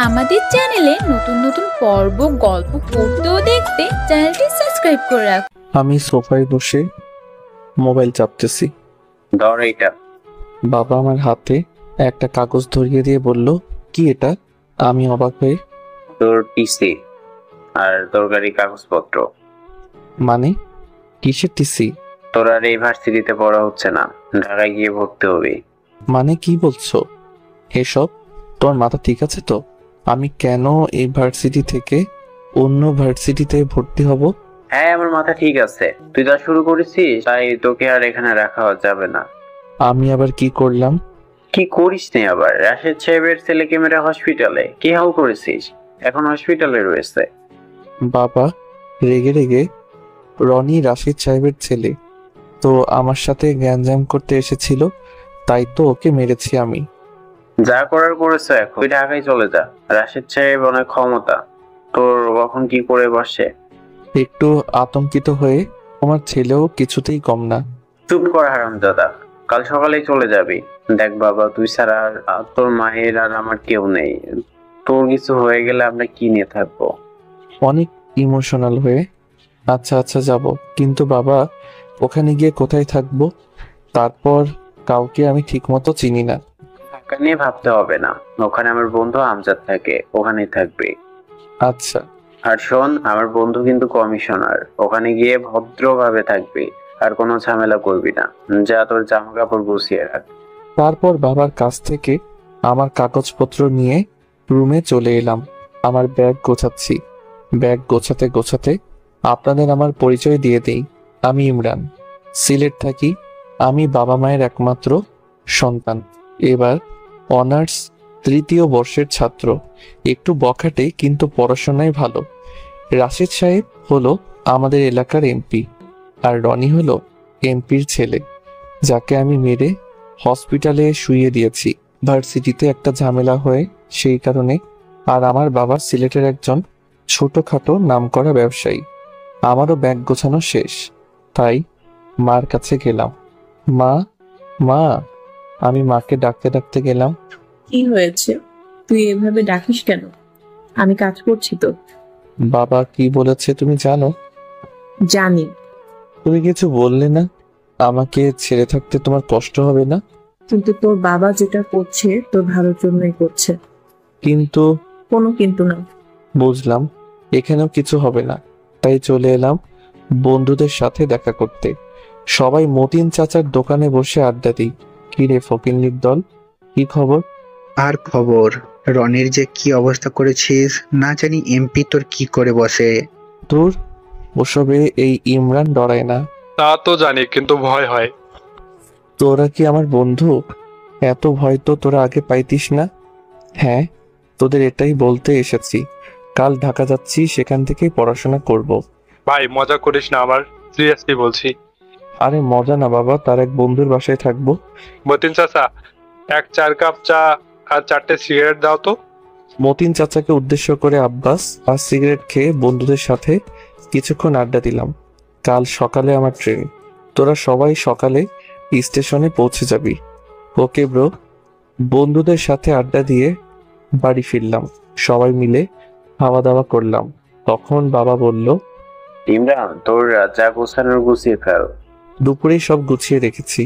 আমাদের চ্যানেলে নতুন নতুন পর্ব, গল্প পড়তে ও দেখতে চ্যানেলটি সাবস্ক্রাইব করে রাখুন। আমি সোফায় বসে মোবাইল চাপতেছি। ধর এইটা। বাবা আমার হাতে একটা কাগজ ধরিয়ে দিয়ে বলল, কি এটা? আমি অবাক হয়ে, তোর টিসি আর তোর গাড়ির কাগজপত্র। মানে কিসের টিসি? তোর আর এই ভার্সিটিতে পড়া হচ্ছে না, ঢাকায় গিয়ে ভর্তি হবি। মানে কি বলছো এসব? তোমার মাথা ঠিক আছে তো? আমি কেন এই ভার্সিটি থেকে অন্য ভার্সিটিতে ভর্তি হব? হ্যাঁ, আমার মাথা ঠিক আছে। তুই যা শুরু করেছিস তাই তোকে আর এখানে রাখা যাবে না। আমি আবার কি করলাম? কি করিস নি আবার? রাশেদ সাহেবের ছেলেকে মেরে হসপিটালে কি হাল করেছিস? এখন হসপিটালে রয়েছে। বাবা রেগে রেগে, রনি রাশিদ সাহেবের ছেলে, তো আমার সাথে গ্যাঞ্জাম করতে এসেছিল, তাই তো ওকে মেরেছি আমি। যা করার করেছে, এখন তুই ঢাকায় চলে যা। রাশেদ সাহেব অনেক ক্ষমতা, তোর কখন কি করে বসে। একটু আতঙ্কিত হয়ে, আমার ছেলেও কিছুতেই কম না। চুপ কর হারামজাদা, কাল সকালেই চলে যাবি। দেখ বাবা, তুই ছাড়া আর তোর মায়ের আর আমার কেউ নেই। তোর কিছু হয়ে গেলে আমরা কি নিয়ে থাকবো? অনেক ইমোশনাল হয়ে, আচ্ছা আচ্ছা যাব, কিন্তু বাবা ওখানে গিয়ে কোথায় থাকবো? তারপর কাউকে আমি ঠিকমতো চিনি না। টাকা নিয়ে ভাবতে হবে না, ওখানে আমার বন্ধু আমজাদ থাকে, ওখানেই থাকবি। আচ্ছা। আর শোন, আমার বন্ধু কিন্তু কমিশনার, ওখানে গিয়ে ভদ্রভাবে থাকবি, আর কোনো ঝামেলা করবি না। যা, তোর জামা কাপড় গুছিয়ে রাখ। তারপর বাবার কাছ থেকে আমার কাগজপত্র নিয়ে রুমে চলে এলাম। আমার ব্যাগ গোছাচ্ছি। ব্যাগ গোছাতে গোছাতে আপনাদের আমার পরিচয় দিয়ে দেই। আমি ইমরান, সিলেট থাকি। আমি বাবা মায়ের একমাত্র সন্তান। এবার অনার্স 3য় বর্ষের ছাত্র। একটু বখাটে, কিন্তু পড়াশোনায় ভালো। রাশিদ সাহেব হলো আমাদের এলাকার এমপি, আর রনি হলো এমপির ছেলে, যাকে আমি মেরে হসপিটালে শুইয়ে দিয়েছি ভার্সিটিতে একটা ঝামেলা হয়ে, সেই কারণে। আর আমার বাবা সিলেটের একজন ছোটখাটো নামকরা ব্যবসায়ী। আমারও ব্যাগ গোছানো শেষ, তাই মার কাছে গেলাম। মা, মা। আমি মাকে ডাকতে ডাকতে গেলাম। কি হয়েছে? তুই এভাবে ডাকিস কেন? আমি কাজ করছি তো। বাবা কি বলেছে তুমি জানো? জানি। তুমি কিছু বললে না? আমাকে ছেড়ে থাকতে তোমার কষ্ট হবে না? কিন্তু তোর বাবা যেটা করছে তোর ভালোর জন্যই করছে। কিন্তু। কোনো কিন্তু না। বুঝলাম, এখানেও কিছু হবে না, তাই চলে এলাম বন্ধুদের সাথে দেখা করতে। সবাই মতিন চাচার দোকানে বসে আড্ডা দিই। কি রে ফকিন্নির দল, কি খবর? আর খবর, রনির যে কি অবস্থা করেছিস, না জানি এমপি তোর কি করে বসে। তোর ওসবে এই ইমরান ডরায় না। তা তো জানি, কিন্তু ভয় হয়। তোরা কি আমার বন্ধু? এত ভয় তো তোরা আগে পাইতিস না। হ্যাঁ, তোদের এটাই বলতে এসেছি। কাল ঢাকা যাচ্ছি, সেখান থেকেই পড়াশোনা করব। ভাই মজা করিস না, আমার সিরিয়াসলি বলছি। আরে মজা না বাবা, তার এক বন্ধুর বাসায় থাকবো। মতিন চাচা, 4 কাপ চা আর 4টে সিগারেট দাও তো। মতিন চাচাকে উদ্দেশ্য করে আব্বাস আর সিগারেট খেয়ে বন্ধুদের সাথে কিছুক্ষণ আড্ডা দিলাম। কাল সকালে আমার ট্রেন। তোরা সবাই সকালে স্টেশনে পৌঁছে যাবি। Okay bro. বন্ধুদের সাথে আড্ডা দিয়ে বাড়ি ফিরলাম। সবাই মিলে খাওয়া দাওয়া করলাম। তখন বাবা বলল, ইমরান, তোর যা গোছানোর গুছিয়ে ফেল। দুপুরেই সব গুছিয়ে রেখেছি।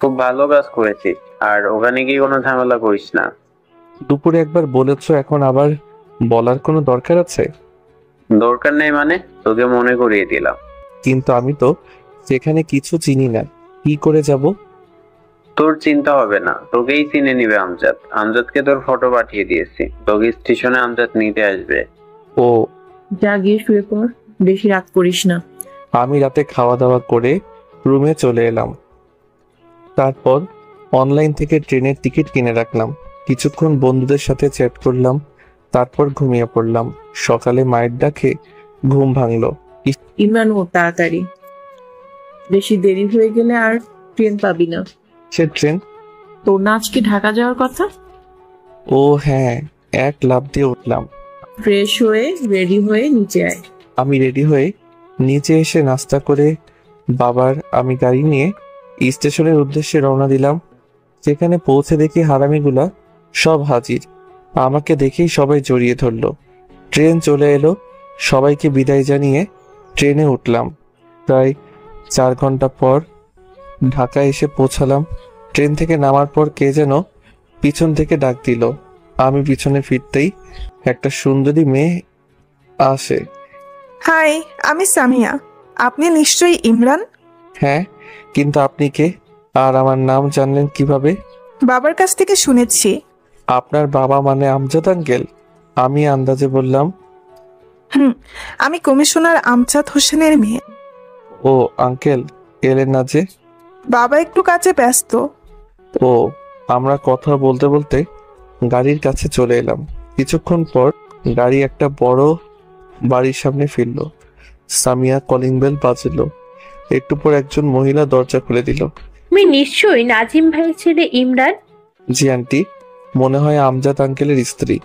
খুব ভালো কাজ করেছিস, আর ওখানে গিয়ে কোনো ঝামেলা করিস না। দুপুরে একবার বলেছো, এখন আবার বলার কোনো দরকার আছে? দরকার নেই মানে? তোকে মনে করিয়ে দিলাম। কিন্তু আমি তো সেখানে কিছু চিনি না, কি করে যাব? তোর চিন্তা হবে না, তোকেই চিনে নিবে আমজাদ। আমজাদকে তোর ফটো পাঠিয়ে দিয়েছি, তোকে স্টেশনে আমজাদ নিতে আসবে। ও। যা গিয়ে শুয়ে পড়, বেশি রাত করিস না। আমি রাতে খাওয়া দাওয়া করে রুমে চলে এলাম। তারপর অনলাইন থেকে ট্রেনের টিকিট কিনে রাখলাম। কিছুক্ষণ বন্ধুদের সাথে চ্যাট করলাম, তারপর ঘুমিয়ে পড়লাম। সকালে মায়ের ডাকে ঘুম ভাঙলো। ইমরান, ও তাড়াতাড়ি, বেশি দেরি হয়ে গেলে আর ট্রেন পাবি না। সে ট্রেন? তোর না আজকে ঢাকা যাওয়ার কথা? ও হ্যাঁ, এক লাফ দিয়ে উঠলাম। ফ্রেশ হয়ে রেডি হয়ে নিচে আয়। আমি রেডি হয়ে নিচে এসে নাস্তা করে বাবার আমি গাড়ি নিয়ে স্টেশনের উদ্দেশ্যে রওনা দিলাম। সেখানে পৌঁছে দেখি হারামিগুলা সব হাজির। আমাকে দেখেই সবাই জড়িয়ে ধরলো। ট্রেন চলে এলো, সবাইকে বিদায় জানিয়ে ট্রেনে উঠলাম। প্রায় 4 ঘন্টা পর ঢাকায় এসে পৌঁছালাম। ট্রেন থেকে নামার পর কে যেন পিছন থেকে ডাক দিল। আমি পিছনে ফিরতেই একটা সুন্দরী মেয়ে আসে। হাই, আমি সামিয়া। আপনি নিশ্চয়ই ইমরান? হ্যাঁ, কিন্তু আপনি কে আর আমার নাম জানলেন কিভাবে? বাবার কাছ থেকে শুনেছি। আপনার বাবা মানে আমজাদ আঙ্কেল? আমি আন্দাজে বললাম। আমি কমিশনার আমজাদ হোসেনের মেয়ে। ও আঙ্কেল, এলেন না যে? বাবা একটু কাজে ব্যস্ত। ও, আমরা কথা বলতে বলতে গাড়ির কাছে চলে এলাম। কিছুক্ষণ পর গাড়ি একটা বড় বাড়ির সামনে ফিরল। সামিয়া কলিং বেল বাজলো। একটু পর একজন মহিলা দরজা খুলে দিল। তুমি নিশ্চয়ই নাজিম ভাইয়ের ছেলে ইমরান? জি আন্টি, মনে হয় আমজাদ আঙ্কেলের স্ত্রী।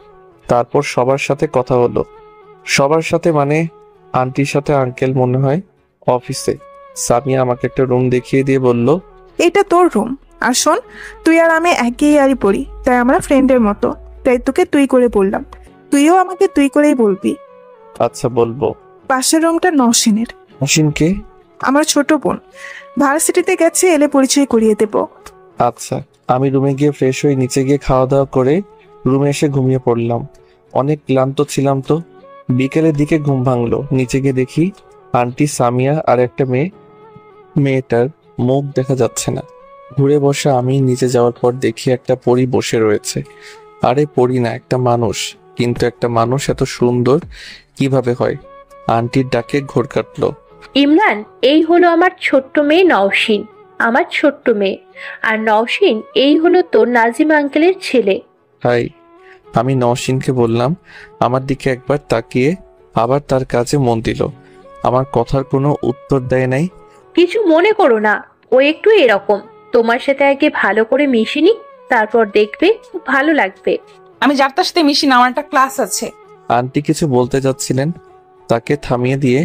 তারপর সবার সাথে কথা হলো। সবার সাথে মানে আন্টির সাথে আঙ্কেল মনে হয় অফিসে। সামিয়া আমাকে একটা রুম দেখিয়ে দিয়ে বলল, এটা তোর রুম। আর শোন, তুই আর আমি একই ইয়ারই পড়ি, তাই আমরা ফ্রেন্ডের মতো। তাই তোকে তুই করে বললাম, তুইও আমাকে তুই করেই বলবি। আচ্ছা বলবো। পাশের রুমটা নওশিনের। অসীনকে? আমার ছোট বোন, ভার্সিটিতে গেছে, এলে পরিচয় করিয়ে দেব। আচ্ছা। আমি রুমে গিয়ে ফ্রেশ হয়ে নিচে গিয়ে খাওয়া দাওয়া করে রুমে এসে ঘুমিয়ে পড়লাম। অনেক ক্লান্ত ছিলাম তো। বিকেলের দিকে ঘুম ভাঙলো। নিচে গিয়ে দেখি আন্টি, সামিয়া আর একটা মেয়েটার মুখ দেখা যাচ্ছে না। ঘুরে বসে আমি নিচে যাওয়ার পর দেখি একটা পরী বসে রয়েছে। আরে পরী না, একটা মানুষ। কিন্তু একটা মানুষ এত সুন্দর কিভাবে হয়? আন্টির ডাকে ঘোর কাটলো। ইমরান, এই হলো আমার ছোট্ট মেয়ে নওশিন, আমার ছোট্ট মেয়ে। আর নওশিন, এই হলো তোর নাজিম আঙ্কেলের ছেলে। হাই। আমি নওশিনকে বললাম। আমার দিকে একবার তাকিয়ে আবার তার কাজে মন দিল। আমার কথার কোনো উত্তর দেয় নাই। কিছু মনে করো না, ও একটু এরকম। তোমার সাথে আগে ভালো করে মিশিনি, তারপর দেখবে খুব ভালো লাগবে। আমি যার তার সাথে মিশি না, আমার একটা ক্লাস আছে। আন্টি কিছু বলতে যাচ্ছিলেন, তাকে থামিয়ে দিয়ে,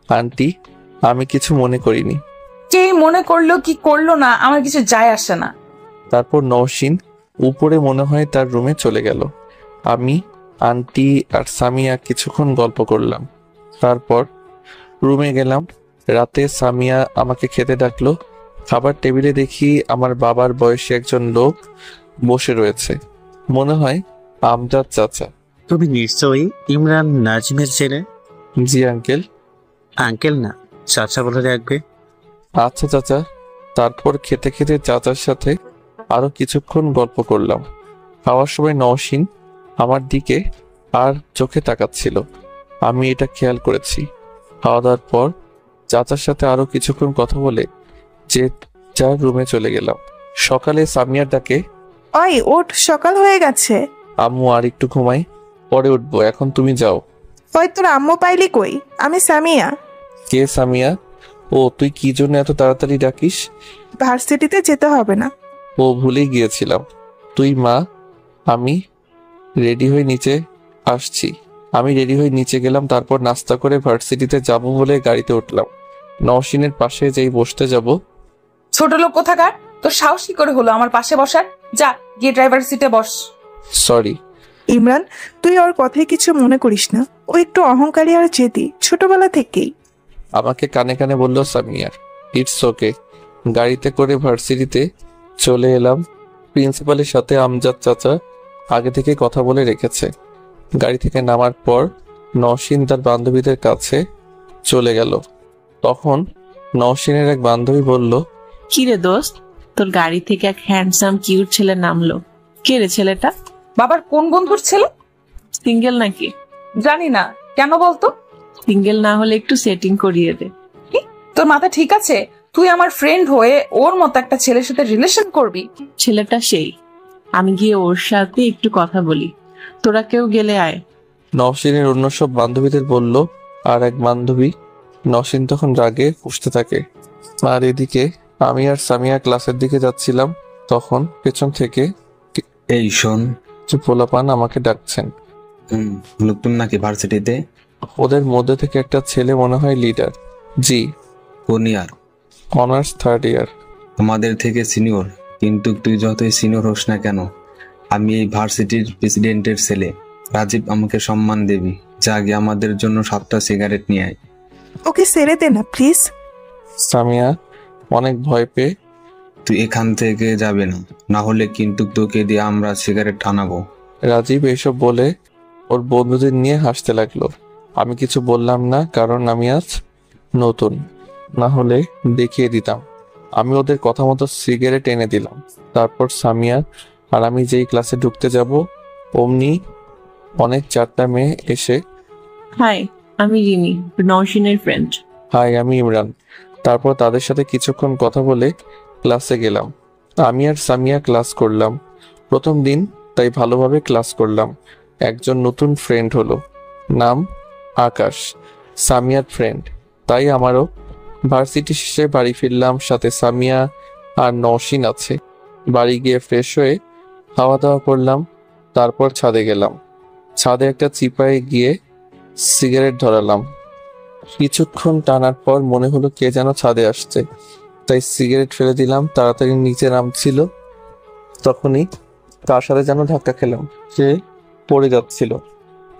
আন্টি আমি কিছু মনে করিনি। কে মনে করলো কি করলো না আমার কিছু যায় আসে না। তারপর নওশিন উপরে মনে হয় তার রুমে চলে গেল। আমি, আন্টি আর সামিয়া কিছুক্ষণ গল্প করলাম। তারপর রুমে গেলাম। রাতে সামিয়া আমাকে খেতে ডাকলো। খাবার টেবিলে দেখি আমার বাবার বয়সী একজন লোক বসে রয়েছে। মনে হয় আমজাদ চাচা। তুমি নিশ্চয়ই ইমরান নাজিমের ছেলে? জি আঙ্কেল। আঙ্কেল না, চাচা বলে রাখবে। আচ্ছা চাচা। তারপর খেতে খেতে চাচার সাথে আরো কিছুক্ষণ গল্প করলাম। খাওয়ার সময় নওশিন আমার দিকে আর চোখে তাকাচ্ছিল, আমি এটা খেয়াল করেছি। খাওয়া দাওয়ার পর চাচার সাথে আরো কিছুক্ষণ কথা বলে যে যার রুমে চলে গেলাম। সকালে সামিয়ার ডাকে, ওই ওঠ, সকাল হয়ে গেছে। আম্মু আর একটু ঘুমাই, পরে উঠবো, এখন তুমি যাও। ওই তোর আম্মু পাইলি কই? আমি সামিয়া। কে সামিয়া? ও, তুই কি জন্য এত তাড়াতাড়ি ডাকিস? ভার্সিটিতে যেতে হবে না। ও, ভুলেই গিয়েছিলাম। তুই মা? আমি রেডি হয়ে নিচে আসছি। আমি রেডি হয়ে নিচে গেলাম। তারপর নাস্তা করে ভার্সিটিতে যাব বলে গাড়িতে উঠলাম। নওশিনের পাশে যেই বসতে যাব, ছোট লোক কোথাকার, তোর সাহস কি করে হলো আমার পাশে বসার? যা গিয়ে ড্রাইভার সিটে বস। সরি। ইমরান, তুই ওর কথায় কিছু মনে করিস না। ও একটু অহংকারী আর জেদি, ছোটবেলা থেকেই। আমাকে কানে কানে বলল সামিয়ার। It's okay. গাড়িতে করে ভার্সিটিতে চলে এলাম। প্রিন্সিপালের সাথে আমজাদ চাচা আগে থেকে কথা বলে রেখেছে। গাড়ি থেকে নামার পর নওশিন তার বান্ধবীদের কাছে চলে গেল। তখন নওশিনের এক বান্ধবী বলল, কি রে দোস্ত, তোর গাড়ি থেকে এক হ্যান্ডসাম কিউট ছেলে নামলো। কে রে ছেলেটা? বাবার কোন বন্ধুর ছেলে? সিঙ্গেল নাকি? জানি না, কেন বলতো? সিঙ্গেল না হলে একটু সেটিং করিয়ে দে। কি, তোর মাথা ঠিক আছে? তুই আমার ফ্রেন্ড হয়ে ওর মতো একটা ছেলের সাথে রিলেশন করবি? ছেলেটা সেই। আমি গিয়ে ওর সাথে একটু কথা বলি, তোরা কেউ গেলে আয়। নওশিনের অন্য সব বান্ধবীদের বলল। আর এক বান্ধবী। নওশিন তখন রাগে ফুঁসতে থাকে। আর এদিকে আমি আর সামিয়া ক্লাসের দিকে যাচ্ছিলাম। তখন পেছন থেকে এই শোন, পোলাপান আমাকে ডাকছেন। নতুন নাকি ভার্সিটিতে? ওদের মধ্যে থেকে একটা ছেলে মনে হয় লিডার। জি। কোন ইয়ার? অনার্স 3rd ইয়ার। তোমাদের থেকে সিনিয়র, কিন্তু তুই যতই সিনিয়র হোস না কেন, আমি এই ভার্সিটির প্রেসিডেন্টের ছেলে। রাজীব আমাকে সম্মান দেবি। যা গিয়ে আমাদের জন্য 7টা সিগারেট নিয়ে আয়। ওকে ছেড়ে দে না প্লিজ। সামিয়া অনেক ভয় পেয়ে, তুই এখান থেকে যাবে না, না হলে কিন্তু তোকে দিয়ে আমরা সিগারেট আনাবো। রাজীব এইসব বলে ওর বন্ধুদের নিয়ে হাসতে লাগলো। আমি কিছু বললাম না, কারণ আমি আজ নতুন, না হলে দেখিয়ে দিতাম। আমি ওদের কথা মতো সিগারেট এনে দিলাম। তারপর সামিয়া আর আমি যেই ক্লাসে ঢুকতে যাব অমনি অনেক 4টা মেয়ে এসে, হাই, আমি রিমি, নওশিনের ফ্রেন্ড। হাই আমি ইমরান। তারপর তাদের সাথে কিছুক্ষণ কথা বলে ক্লাসে গেলাম। আমি আর সামিয়া ক্লাস করলাম। প্রথম দিন, তাই ভালোভাবে ক্লাস করলাম। একজন নতুন ফ্রেন্ড হলো, নাম আকাশ, সামিয়ার ফ্রেন্ড। তাই আমারও ভার্সিটি শেষে বাড়ি ফিরলাম, সাথে সামিয়া আর নওশিন আছে। বাড়ি গিয়ে ফ্রেশ হয়ে খাওয়া দাওয়া করলাম। তারপর ছাদে গেলাম। ছাদে একটা চিপায় গিয়ে সিগারেট ধরালাম। কিছুক্ষণ টানার পর মনে হলো কে যেন ছাদে আসছে, তাই সিগারেট ফেলে দিলাম। তাড়াতাড়ি নিচে নামছিল, তখনই তার সাথে যেন ধাক্কা খেলাম। সে পড়ে যাচ্ছিল,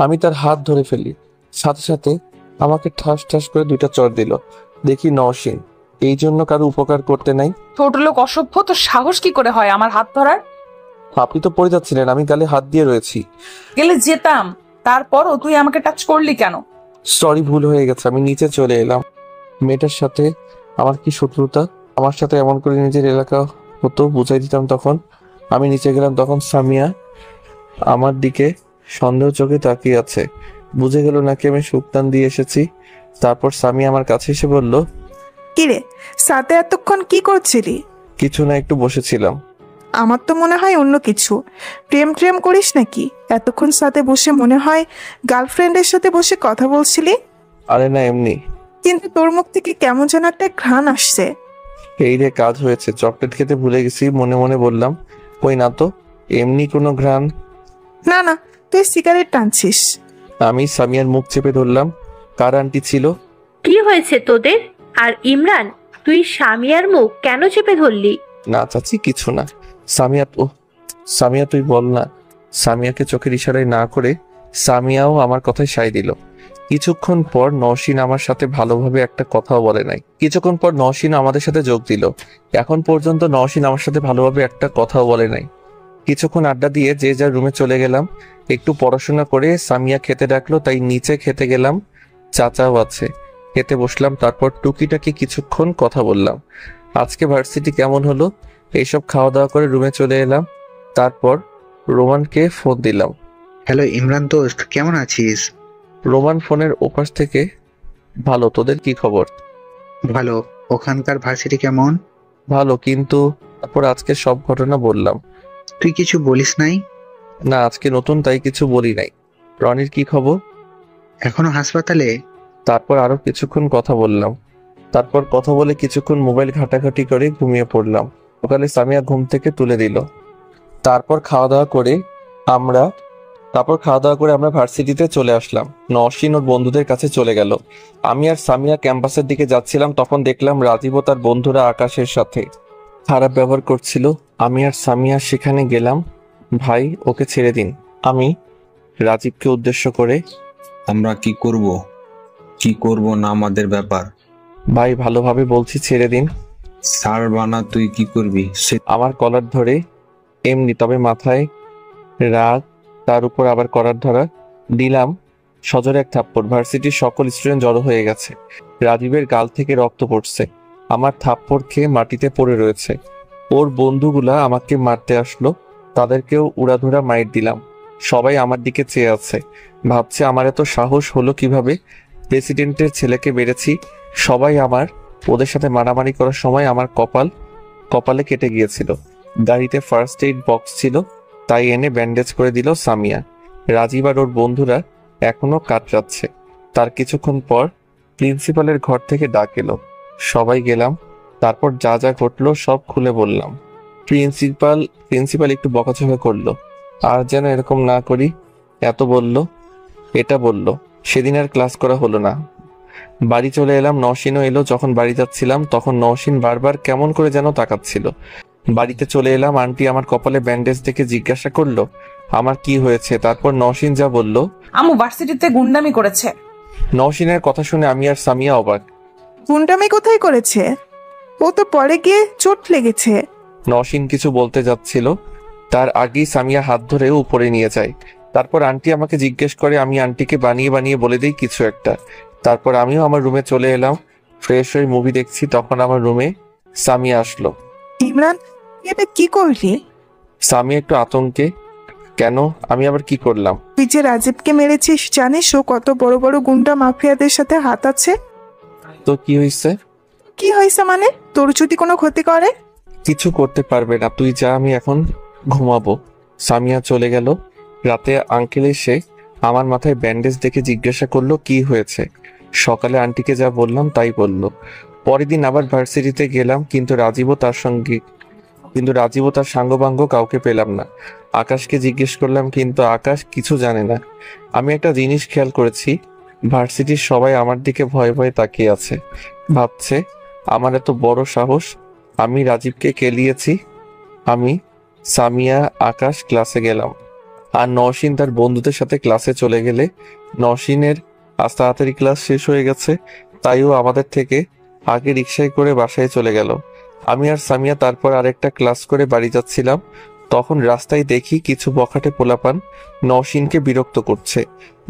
আমি তার হাত ধরে ফেলি। সাথে সাথে আমাকে ঠাস ঠাস করে 2টা চড় দিল। দেখি নওশিন। এই জন্য কারো উপকার করতে নাই। ছোট লোক অসভ্য, তো সাহস কি করে হয় আমার হাত ধরার? আপনি তো পড়ে যাচ্ছিলেন, আমি গালে হাত দিয়ে রয়েছি। গেলে যেতাম, তারপরও তুই আমাকে টাচ করলি কেন? সরি, ভুল হয়ে গেছে। আমি নিচে চলে এলাম। মেয়েটার সাথে আমার কি শত্রুতা? আমার সাথে এমন করে নিজের এলাকা হতো বুঝাই দিতাম। তখন আমি নিচে গেলাম, তখন সামিয়া আমার দিকে সন্দেহ চোখে তাকিয়ে আছে। বুঝে গেল নাকি আমি সুক্তান দিয়ে এসেছি। তারপর সামিয়া আমার কাছে এসে বলল, কিরে, সাথে এতক্ষণ কি করছিলি? কিছু না, একটু বসেছিলাম। আমার তো মনে হয় অন্য কিছু। প্রেম ট্রেম করিস নাকি? এতক্ষণ সাথে বসে মনে হয় গার্লফ্রেন্ডের সাথে বসে কথা বলছিলি। আরে না, এমনি। কিন্তু তোর মুখ থেকে কেমন যেন একটা ঘ্রাণ আসছে। এই রে, কাজ হয়েছে। চকলেট খেতে ভুলে গেছি, মনে মনে বললাম। কই না তো, এমনি কোনো ঘ্রাণ। না না, তুই সিগারেট টানছিস। আমি সামিয়ার মুখ চেপে ধরলাম। কার আন্টি ছিল? কি হয়েছে তোদের? আর ইমরান, তুই সামিয়ার মুখ কেন চেপে ধরলি? না চাচি, কিছু না। সামিয়া তুই বল না। সামিয়াকে চোখের ইশারায় না করে সামিয়াও আমার কথায় সায় দিল। কিছুক্ষণ পর নওশিন আমার সাথে ভালোভাবে একটা কথাও বলে নাই। কিছুক্ষণ পর নওশিন আমাদের সাথে যোগ দিল। এখন পর্যন্ত নওশিন আমার সাথে ভালোভাবে একটা কথাও বলে নাই। কিছুক্ষণ আড্ডা দিয়ে যে যার রুমে চলে গেলাম। একটু পড়াশোনা করে সামিয়া খেতে ডাকলো, তাই নিচে খেতে গেলাম। চাচাও আছে, খেতে বসলাম। তারপর টুকিটাকি কিছুক্ষণ কথা বললাম। আজকে ভার্সিটি কেমন হলো এইসব খাওয়া দাওয়া করে রুমে চলে এলাম। তারপর রোমানকে ফোন দিলাম। হ্যালো ইমরান দোস্ত, কেমন আছিস? রোমান ফোনের ওপাশ থেকে, ভালো, তোদের কি খবর? ভালো। ওখানকার ভার্সিটি কেমন? ভালো, কিন্তু তারপর আজকে সব ঘটনা বললাম। তুই কিছু বলিস নাই? না, আজকে নতুন, তাই কিছু বলি নাই। রনির কি খবর? এখনো হাসপাতালে? তারপর আরো কিছুক্ষণ কথা বললাম। তারপর কথা বলে কিছুক্ষণ মোবাইল ঘাটাঘাটি করে ঘুমিয়ে পড়লাম। সকালে সামিয়া ঘুম থেকে তুলে দিল। তারপর খাওয়া দাওয়া করে আমরা ভার্সিটিতে চলে আসলাম। নওশিন ওর বন্ধুদের কাছে চলে গেল। আমি আর সামিয়া ক্যাম্পাসের দিকে যাচ্ছিলাম, তখন দেখলাম রাজীব ও তার বন্ধুরা আকাশের সাথে খারাপ ব্যবহার করছিল। আমি আর সামিয়া সেখানে গেলাম। ভাই, ওকে ছেড়ে দিন। আমি রাজীবকে উদ্দেশ্য করে, আমরা কি করব না আমাদের ব্যাপার। ভাই ভালোভাবে বলছি, ছেড়ে দিন। স্যার বানা, তুই কি করবি? সে আমার কলার ধরে এমনি, তবে মাথায় রাগ, তার উপর আবার কলার ধরা। দিলাম সজোরে এক থাপ্পড়। ভার্সিটির সকল স্টুডেন্ট জড়ো হয়ে গেছে। রাজীবের গাল থেকে রক্ত পড়ছে। আমার থাপ্পড় খেয়ে মাটিতে পড়ে রয়েছে। ওর বন্ধুগুলা আমাকে মারতে আসলো, তাদেরকেও উড়াধুরা মাইর দিলাম। সবাই আমার দিকে চেয়ে আছে, ভাবছে আমার এত সাহস হলো কিভাবে। প্রেসিডেন্টের ছেলেকে বেড়েছি। সবাই ওদের সাথে মারামারি করার সময় আমার কপালে কেটে গিয়েছিল। গাড়িতে ফার্স্ট এইড বক্স ছিল, তাই এনে ব্যান্ডেজ করে দিল সামিয়া। রাজীব আর ওর বন্ধুরা এখনো কাতরাচ্ছে। তার কিছুক্ষণ পর প্রিন্সিপালের ঘর থেকে ডাক এলো। সবাই গেলাম। তারপর যা যা ঘটলো সব খুলে বললাম। প্রিন্সিপাল একটু বকাঝকা করলো, আর যেন এরকম না করি এত বলল, এটা বলল। সেদিন আর ক্লাস করা হলো না। বাড়ি চলে এলাম। নওশিনও এলো। যখন বাড়ি যাচ্ছিলাম তখন নওশিন বারবার কেমন করে যেন তাকাচ্ছিল। বাড়িতে চলে এলাম। আন্টি আমার কপালে ব্যান্ডেজ দেখে জিজ্ঞাসা করলো আমার কি হয়েছে। তারপর নওশিন যা বলল। আম্মু ভার্সিটিতে গুন্ডামি করেছে। নওশিনের কথা শুনে আমি আর সামিয়া অবাক। গুন্ডামি কোথায় করেছে? ও তো পরে গিয়ে চোট লেগেছে। নওশিন কিছু বলতে যাচ্ছিল, তার আগেই সামিয়া হাত ধরে উপরে নিয়ে যায়। তারপর আন্টি আমাকে জিজ্ঞেস করে, আমি আন্টিকে বানিয়ে বানিয়ে বলে দিই কিছু একটা। তারপর আমিও আমার রুমে চলে এলাম। ফ্রেশ হয়ে মুভি দেখছি, তখন আমার রুমে সামিয়া আসলো। ইমরান, এটা কি করলি? সামিয়া একটু আতঙ্কে, কেন? আমি আবার কি করলাম? তুই যে রাজীবকে মেরেছিস, জানিস ও কত বড় বড় গুন্ডা মাফিয়াদের সাথে হাত আছে? তো কি হয়েছে? কি হয়েছে মানে? তোর যদি কোনো ক্ষতি করে? কিছু করতে পারবে না, তুই যা, আমি এখন ঘুমাবো। সামিয়া চলে গেল। রাতে আঙ্কেল এসে আমার মাথায় ব্যান্ডেজ দেখে জিজ্ঞাসা করলো কি হয়েছে। সকালে আন্টিকে যা বললাম তাই বলল। পরের দিন আবার ভার্সিটিতে গেলাম, কিন্তু রাজীবও তার সাঙ্গপাঙ্গ কাউকে পেলাম না। আকাশকে জিজ্ঞেস করলাম, কিন্তু আকাশ কিছু জানে না। আমি একটা জিনিস খেয়াল করেছি, ভার্সিটির সবাই আমার দিকে ভয়ে ভয়ে তাকিয়ে আছে, ভাবছে আমার এত বড় সাহস। আমি রাজীবকে কেলিয়েছি। আমি, সামিয়া, আকাশ ক্লাসে গেলাম, আর নওশিন তার বন্ধুদের সাথে ক্লাসে চলে গেলে নওশিনের আজ তাড়াতাড়ি ক্লাস শেষ হয়ে গেছে, তাই ও আমাদের থেকে আগে রিকশায় করে বাসায় চলে গেল। আমি আর সামিয়া তারপর আরেকটা ক্লাস করে বাড়ি যাচ্ছিলাম, তখন রাস্তায় দেখি কিছু বখাটে পোলাপান নওশিনকে বিরক্ত করছে।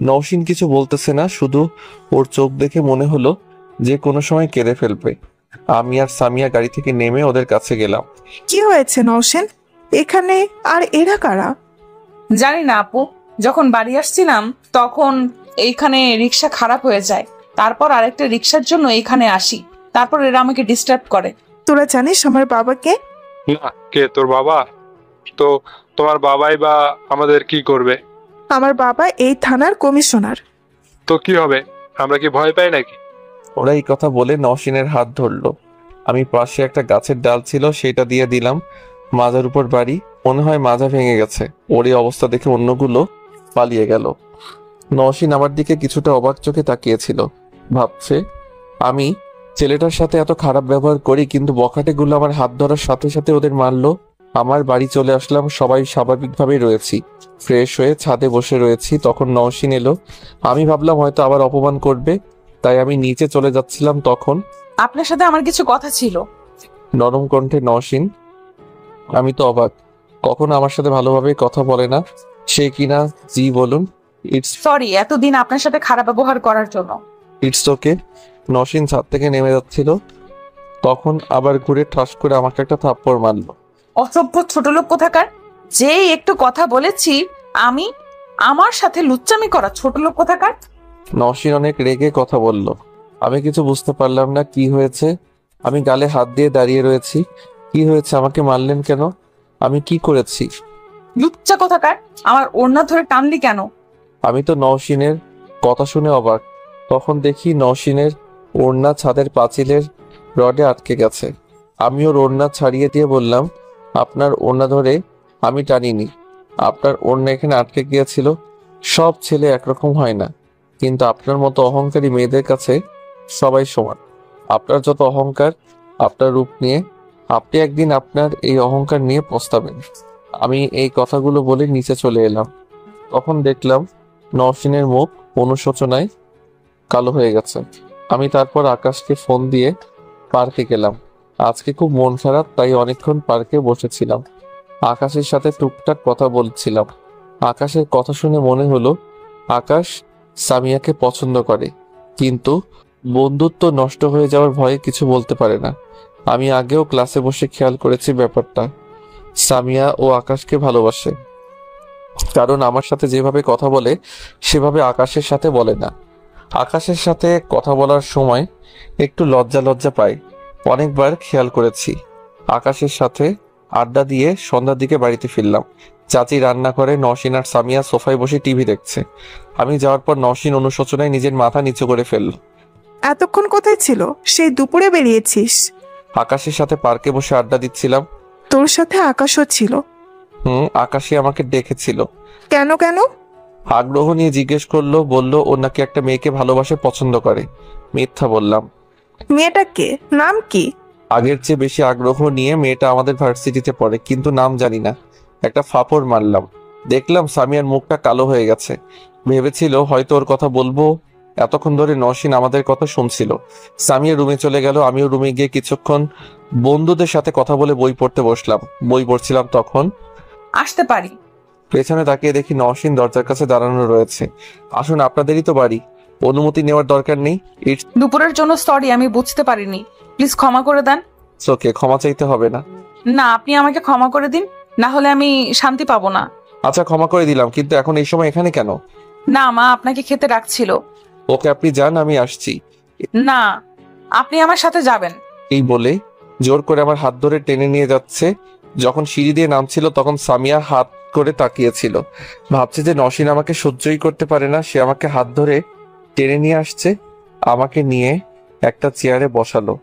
নওশিন কিছু বলতেছে না, শুধু ওর চোখ দেখে মনে হলো যে কোনো সময় কেঁদে ফেলবে। আমি আর সামিয়া গাড়ি থেকে নেমে ওদের কাছে গেলাম। কি হয়েছে নওশিন? এখানে আর এরা কারা? জানি না আপু, যখন বাড়ি আসছিলাম তখন এইখানে রিক্সা খারাপ হয়ে যায়, তারপর আরেকটা রিক্সার জন্য এইখানে আসি, তারপর এরা আমাকে ডিস্টার্ব করে। তোরা জানিস আমার বাবাকে? না, কে তোর বাবা? তো তোমার বাবাই বা আমাদের কি করবে? আমার বাবা এই থানার কমিশনার। তো কি হবে, আমরা কি ভয় পাই নাকি? ওরা এই কথা বলে নওশিনের হাত ধরলো। আমি পাশে একটা গাছের ডাল ছিল, সেটা দিয়ে দিলাম। মাজার উপর বাড়ি, মনে হয় মাজা ভেঙে গেছে। ওর এই অবস্থা দেখে অন্যগুলো পালিয়ে গেল। নওশিন আমার দিকে কিছুটা অবাক চোখে তাকিয়েছিল, ভাবছে আমি ছেলেটার সাথে এত খারাপ ব্যবহার করি, কিন্তু বখাটেগুলো আমার হাত ধরার সাথে সাথে ওদের মারলো। আমার বাড়ি চলে আসলাম, সবাই স্বাভাবিকভাবেই রয়েছি। ফ্রেশ হয়ে ছাদে বসে রয়েছি, তখন নওশিন এলো। আমি ভাবলাম হয়তো আবার অপমান করবে, তাই আমি নিচে চলে যাচ্ছিলাম। তখন আপনার সাথে আমার কিছু কথা ছিল। নরম কণ্ঠে নওশিন। আমি তো অবাক, কখনো আমার সাথে ভালোভাবে কথা বলে না সে কিনা। জি বলুন। সরি এতদিন আপনার সাথে খারাপ ব্যবহার করার জন্য। It's okay. নওশিন ছাদ থেকে নেমে যাচ্ছিল, তখন আবার ঘুরে ঠাস করে আমাকে একটা থাপ্পড় মারলো। অসভ্য ছোট লোক কোথাকার, যে একটু কথা বলেছি আমি, আমার সাথে লুচ্চামি করা ছোট লোক কোথাকার। নওশিন অনেক রেগে কথা বলল। আমি কিছু বুঝতে পারলাম না কি হয়েছে। আমি গালে হাত দিয়ে দাঁড়িয়ে রয়েছি। কি হয়েছে? আমাকে মারলেন কেন? আমি কি করেছি? লুচ্চা কোথাকার, আমার ওড়না ধরে টানলি কেন? আমি তো নওশিনের কথা শুনে অবাক। তখন দেখি নওশিনের ওড়না ছাদের পাঁচিলের রডে আটকে গেছে। আমি ওর ওড়না ছাড়িয়ে দিয়ে বললাম, আপনার ওড়না ধরে আমি টানিনি, আপনার ওড়না এখানে আটকে গিয়েছিল। সব ছেলে একরকম হয় না, কিন্তু আপনার মতো অহংকারী মেয়েদের কাছে সবাই সমান। আপনার যত অহংকার আপনার রূপ নিয়ে, আপনি একদিন আপনার এই অহংকার নিয়ে পস্তাবেন। আমি এই কথাগুলো বলে নিচে চলে এলাম। তখন দেখলাম নওশিনের মুখ অনুশোচনায় কালো হয়ে গেছে। আমি তারপর আকাশকে ফোন দিয়ে পার্কে গেলাম। আজকে খুব মন খারাপ, তাই অনেকক্ষণ পার্কে বসেছিলাম। আকাশের সাথে টুকটাক কথা বলছিলাম। আকাশের কথা শুনে মনে হলো আকাশ সামিয়াকে পছন্দ করে, কিন্তু বন্ধুত্ব নষ্ট হয়ে যাওয়ার ভয়ে কিছু বলতে পারে না। আমি আগেও ক্লাসে বসে খেয়াল করেছি ব্যাপারটা। সামিয়া ও আকাশকে ভালোবাসে, কারণ আমার সাথে যেভাবে কথা বলে সেভাবে আকাশের সাথে বলে না। আকাশের সাথে কথা বলার সময় একটু লজ্জা লজ্জা পাই। অনেকবার খেয়াল করেছি। আকাশের সাথে আড্ডা দিয়ে সন্ধ্যার দিকে বাড়িতে ফিরলাম। চাচি রান্না করে, নওশিন আর সামিয়া সোফায় বসে টিভি দেখছে। আমি যাওয়ার পর নওশিন অনুশোচনায় নিজের মাথা নিচু করে ফেলল। এতক্ষণ কোথায় ছিল? সেই দুপুরে বেরিয়েছিস? আকাশের সাথে পার্কে বসে আড্ডা দিচ্ছিলাম। তোর সাথে আকাশও ছিল? আকাশই আমাকে ডেকেছিল। কেন কেন? আগ্রহ নিয়ে জিজ্ঞেস করলো, বলল ও নাকি একটা মেয়েকে ভালোবাসে, পছন্দ করে। মিথ্যা বললাম। মেয়েটা কে? নাম কি? আগের চেয়ে বেশি আগ্রহ নিয়ে মেয়েটা আমাদের ভার্সিটিতে পড়ে, কিন্তু নাম জানি না। একটা ফাপড় মারলাম, দেখলাম সামিয়ার মুখটা কালো হয়ে গেছে। ভেবেছিল হয়তো ওর কথা বলবো। এতক্ষণ ধরে নওশীন আমাদের কথা শুনছিল। সামিয়া রুমে চলে গেল, আমিও রুমে গিয়ে কিছুক্ষণ বন্ধুদের সাথে কথা বলে বই পড়তে বসলাম। বই পড়ছিলাম তখন আসতে পারি? পেছনে তাকিয়ে দেখি নওশীন দরজার কাছে দাঁড়ানো রয়েছে। আসুন, আপনাদেরই তো বাড়ি, অনুমতি নেওয়ার দরকার নেই। ইটস দুপুরের জন্য সরি, আমি বুঝতে পারিনি, প্লিজ ক্ষমা করে দেন। ওকে, ক্ষমা চাইতে হবে না। না, আপনি আমাকে ক্ষমা করে দিন, না হলে আমি শান্তি পাবো না। আচ্ছা, ক্ষমা করে দিলাম, কিন্তু এখন এই সময় এখানে কেন? না, মা আপনাকে খেতে রাখছিল। ওকে, আপনি যান, আমি আসছি। না, আপনি আমার সাথে যাবেন। এই বলে জোর করে আমার হাত ধরে টেনে নিয়ে যাচ্ছে। যখন সিঁড়ি দিয়ে নামছিল তখন সামিয়া হাত করে তাকিয়েছিল, ভাবছে যে নওশীন আমাকে সহ্যই করতে পারে না। সে আমাকে হাত ধরে টেনে নিয়ে আসছে, আমাকে নিয়ে একটা চেয়ারে বসালো।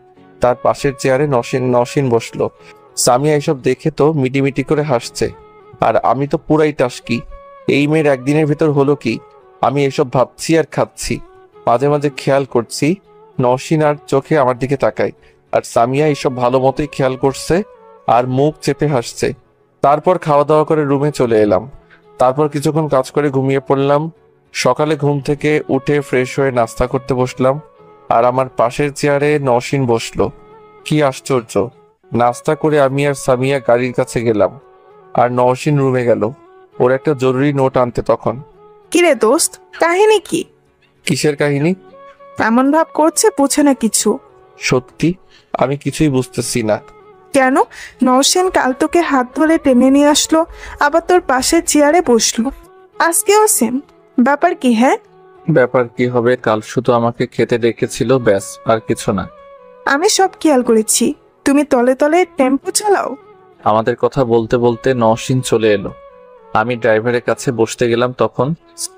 তার পাশের চেয়ারে নওশীন বসলো। সামিয়া এসব দেখে তো মিটিমিটি করে হাসছে, আর আমি তো পুরাই টাসকি। এই মেয়ের একদিনের ভেতর হলো কি? আমি এসব ভাবছি আর খাচ্ছি। মাঝে মাঝে খেয়াল করছি নওশীন আর চোখে আমার দিকে তাকায়, আর সামিয়া এইসব ভালো মতোই খেয়াল করছে আর মুখ চেপে হাসছে। তারপর খাওয়া দাওয়া করে রুমে চলে এলাম। তারপর কিছুক্ষণ কাজ করে ঘুমিয়ে পড়লাম। সকালে ঘুম থেকে উঠে ফ্রেশ হয়ে নাস্তা করতে বসলাম, আর আমার পাশের চেয়ারে নওশীন বসলো। কি আশ্চর্য! নাস্তা করে আমি আর সামিয়া গাড়ির কাছে গেলাম, আর নওশীন রুমে গেল ওর একটা জরুরি নোট আনতে। তখন কিরে দোস্ত, কাহিনী কি? কিসের কাহিনী? এমন ভাব করছে বুঝে না কিছু। সত্যি আমি কিছুই বুঝতেছি না। কেন? নওশীন কাল তোকে হাত ধরে টেনে নিয়ে আসলো, আবার তোর পাশের চেয়ারে বসলো, আজকেও সেম। ব্যাপার কি? হ্যাঁ, ব্যাপার কি হবে? কাল শুধু আমাকে খেতে ডেকেছিল, ব্যাস, আর কিছু না। আমি সব খেয়াল করেছি। তুমি তলে তলে টেম্পো চালাও। আমাদের কথা বলতে বলতে নওশীন চলে এলো। আমি ড্রাইভারের কাছে বসতে গেলাম। তখন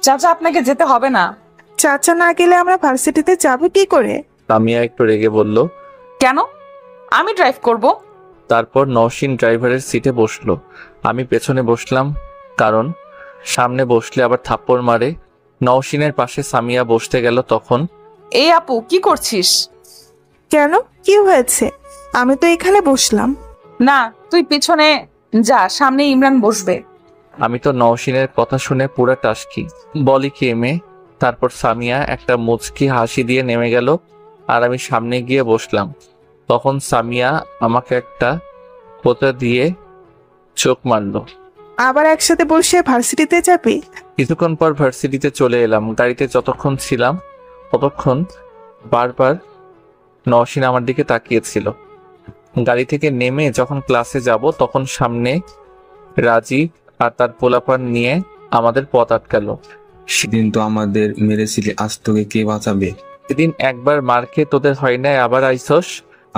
চাচা, আপনাকে যেতে হবে না। চাচা না গেলে আমরা ভার্সিটিতে যাবো কি করে? সামিয়া একটু রেগে বলল। কেন? আমি ড্রাইভ করব। তারপর নওশীন ড্রাইভারের সিটে বসলো, আমি পেছনে বসলাম, কারণ সামনে বসলে আবার থাপ্পড় মারে। নওশীনের পাশে সামিয়া বসতে গেল। তখন এই আপু, কি করছিস? কেন, কি হয়েছে? আমি তো এখানে বসলাম। না, তুই পিছনে যা, সামনে ইমরান বসবে। আমি তো নওশীনের কথা শুনে পুরা টাসকি। বলি কি মেয়ে? তারপর সামিয়া একটা মুচকি হাসি দিয়ে নেমে গেল, আর আমি সামনে গিয়ে বসলাম। তখন সামিয়া আমাকে একটা পোতা দিয়ে চোখ মারলো। আবার একসাথে বসে ভার্সিটিতে যাবি? কিছুক্ষণ পর ভার্সিটিতে চলে এলাম। গাড়িতে যতক্ষণ ছিলাম ততক্ষণ বারবার নওশীন আমার দিকে তাকিয়েছিল। গাড়ি থেকে নেমে যখন ক্লাসে যাব তখন সামনে রাজীব আর তার পোলাপান নিয়ে আমাদের পথ আটকালো। সেদিন তো আমাদের মেরেছিলি, আজ তোকে কে বাঁচাবে? সেদিন একবার মার খেয়ে তোদের হয় নাই, আবার আইসস।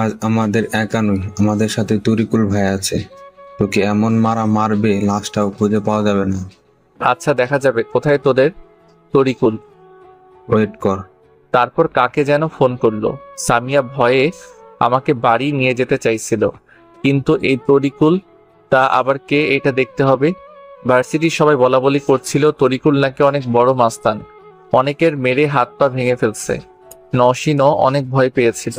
আজ আমাদের একা নই, আমাদের সাথে তরিকুল ভাই আছে। তোকে এমন মারা মারবে, লাশটাও খুঁজে পাওয়া যাবে না। আচ্ছা, দেখা যাবে। কোথায় তোদের তরিকুল? ওয়েট কর। তারপর কাকে যেন ফোন করলো। সামিয়া ভয়ে আমাকে বাড়ি নিয়ে যেতে চাইছিল, কিন্তু এই তরিকুল তা আবার কে, এটা দেখতে হবে। ভার্সিটির সবাই বলা বলি করছিল তরিকুল নাকি অনেক বড় মাস্তান, অনেকের মেরে হাত পা ভেঙে ফেলছে। নওশীনও অনেক ভয় পেয়েছিল।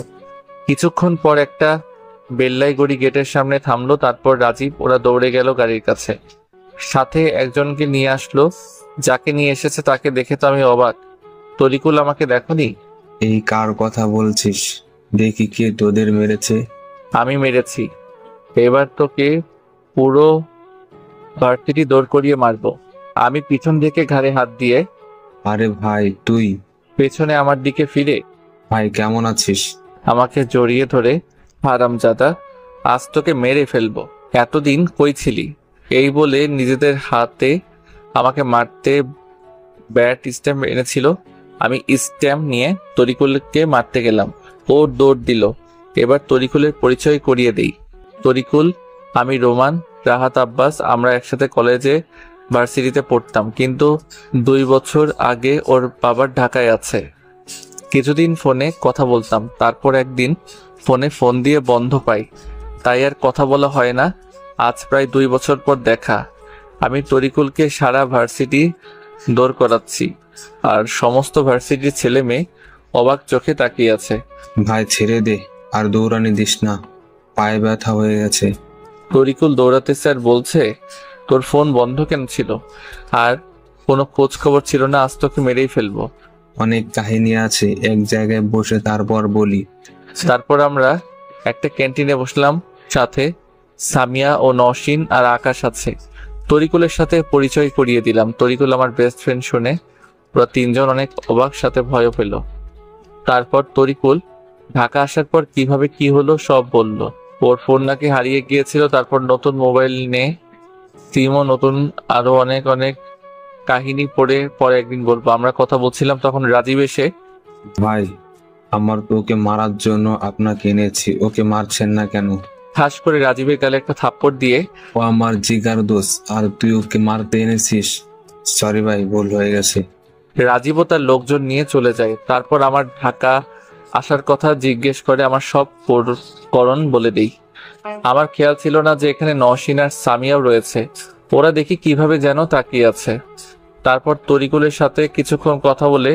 কিছুক্ষণ পর একটা বেল্লাইগড়ি গেটের সামনে থামলো। তারপর রাজীব ওরা দৌড়ে গেল গাড়ির কাছে, সাথে একজনকে নিয়ে আসলো। যাকে নিয়ে এসেছে তাকে দেখে তো আমি অবাক। তরিকুল, আমাকে দেখোনি? এই কার কথা বলছিস? দেখি কে তোদের মেরেছে। আমি মেরেছি। এবার তোকে পুরো ভার্সিটি দৌড় করিয়ে মারবো। আমি পিছন থেকে ঘাড়ে হাত দিয়ে। আরে ভাই তুই? পেছনে আমার দিকে ফিরে। ভাই কেমন আছিস? আমাকে জড়িয়ে ধরে, হারামজাদা, আজ তোকে মেরে ফেলবো। এতদিন কই ছিলি? এই বলে নিজেদের হাতে আমাকে মারতে ব্যাট স্ট্যাম্প এনেছিল। আমি স্ট্যাম্প নিয়ে তরিকুলকে মারতে গেলাম। ও দৌড় দিল। এবার তরিকুলের পরিচয় করিয়ে দেই। তরিকুল, আমি রোমান, রাহাত আব্বাস। আমরা একসাথে কলেজে ভার্সিটিতে পড়তাম, কিন্তু 2 বছর আগে ওর বাবার ঢাকায় আছে। কিছুদিন ফোনে কথা বলতাম, তারপর একদিন ফোনে ফোন দিয়ে বন্ধ পাই, তাই আর কথা বলা হয় না। আজ প্রায় 2 বছর পর দেখা। আমি তরিকুলকে সারা ভার্সিটি দৌড় করাচ্ছি, আর সমস্ত ভার্সিটির ছেলে মেয়ে অবাক চোখে তাকিয়ে আছে। ভাই ছেড়ে দে, আর দৌড়ানি দিস না। পায়ে ব্যথা হয়ে গেছে। তরিকুল দৌড়াতে স্যার বলছে তোর ফোন বন্ধ কেন ছিল আর কোনো খোঁজ খবর ছিল না, আজ তোকে মেরেই ফেলবো। অনেক কাহিনী আছে, এক জায়গায় বসে তারপর বলি। তারপর আমরা একটা ক্যান্টিনে বসলাম, সাথে সামিয়া ও নওশিন আর আকাশ আছে। তরিকুলের সাথে পরিচয় করিয়ে দিলাম। তরিকুল আমার বেস্ট ফ্রেন্ড শুনে পুরো তিনজন অনেক অবাক, সাথে ভয়ও পেল। তারপর তরিকুল ঢাকা আসার পর কিভাবে কি হলো সব বলল। ওর ফোন নাকি হারিয়ে গিয়েছিল, তারপর নতুন মোবাইল নে, সিমও নতুন, আরো অনেক অনেক কাহিনী পরে একদিন বলবো। আমরা কথা বলছিলাম, তখন রাজীব এসে, ভাই আমার তো ওকে মারার জন্য আপনাকে এনেছি, ওকে মারছেন না কেন? ঠাস করে রাজীবের গালে একটা থাপ্পড় দিয়ে, ও আমার জিগার দোষ আর তুই ওকে মারতে এনেছিস। সরি ভাই, ভুল হয়ে গেছে। রাজীব ও তার লোকজন নিয়ে চলে যায়। তারপর আমার ঢাকা আসার কথা জিজ্ঞেস করে আমার সব করণ বলে দেই। আমার খেয়াল ছিল না যে এখানে নওশিন আর সামিয়াও রয়েছে। ওরা দেখি কিভাবে যেন তাকিয়ে আছে। তারপর তরিকুলের সাথে কিছুক্ষণ কথা বলে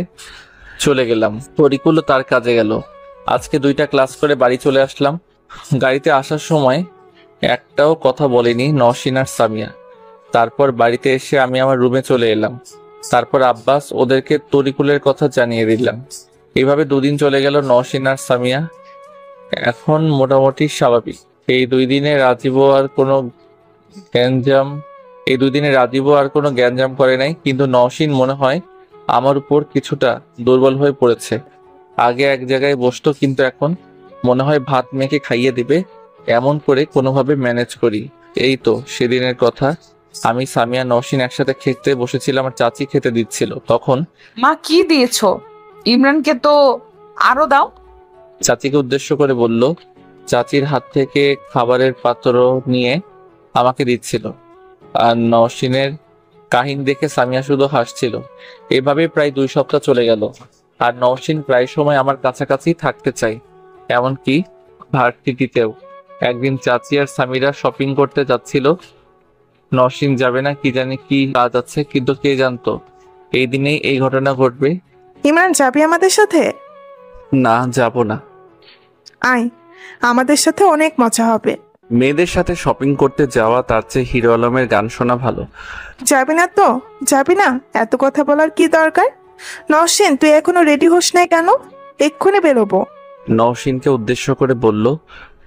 চলে গেলাম। তরিকুলও তার কাজে গেল। আজকে 2টা ক্লাস করে বাড়ি চলে আসলাম। গাড়িতে আসার সময় একটাও কথা বলেনি নওশিন আর সামিয়া। তারপর বাড়িতে এসে আমি আমার রুমে চলে এলাম। তারপর আব্বাস ওদেরকে তরিকুলের কথা জানিয়ে দিলাম। এইভাবে 2 দিন চলে গেল। নওশিন আর সামিয়া এখন মোটামুটি স্বাভাবিক। এই 2 দিনে রাজীবও আর কোনো গ্যাঞ্জাম করে নাই, কিন্তু নওশিন মনে হয় আমার উপর কিছুটা দুর্বল হয়ে পড়েছে। আগে এক জায়গায় বসতো, কিন্তু এখন মনে হয় ভাত মেখে খাইয়ে দিবে। এমন করে কোনোভাবে ম্যানেজ করি। এই তো সেদিনের কথা, আমি সামিয়া নওশিন একসাথে খেতে বসেছিলাম আর চাচি খেতে দিচ্ছিল। তখন মা কি দিয়েছো? ইমরানকে তো আরো দাও। চাচিকে উদ্দেশ্য করে বলল। চাচির হাত থেকে খাবারের পাত্র নিয়ে আমাকে দিচ্ছিল। আর নওশিনের কাহিনী দেখে সামিয়া শুধু হাসছিল। এভাবে প্রায় 2 সপ্তাহ চলে গেল। আর নওশিন প্রায় সময় আমার কাছাকাছি থাকতে চাই, এমনকি ভার্সিটিতেও। একদিন চাচি আর সামিরা শপিং করতে যাচ্ছিল। নওশিন যাবে না, কি জানি কি কাজ আছে, কিন্তু কে জানতো এই দিনেই এই ঘটনা ঘটবে। ইমরান, যাবি আমাদের সাথে? না, যাব না। আয়, আমাদের সাথে অনেক মজা হবে। মেয়েদের সাথে শপিং করতে যাওয়া তার চেয়ে হিরো আলমের গান শোনা ভালো। যাবি না তো? যাবি না? এত কথা বলার কি দরকার? নওশিন, তুই এখনো রেডি হোস নাই কেন? এক্ষুনি বেরোবো। নওশিনকে উদ্দেশ্য করে বলল।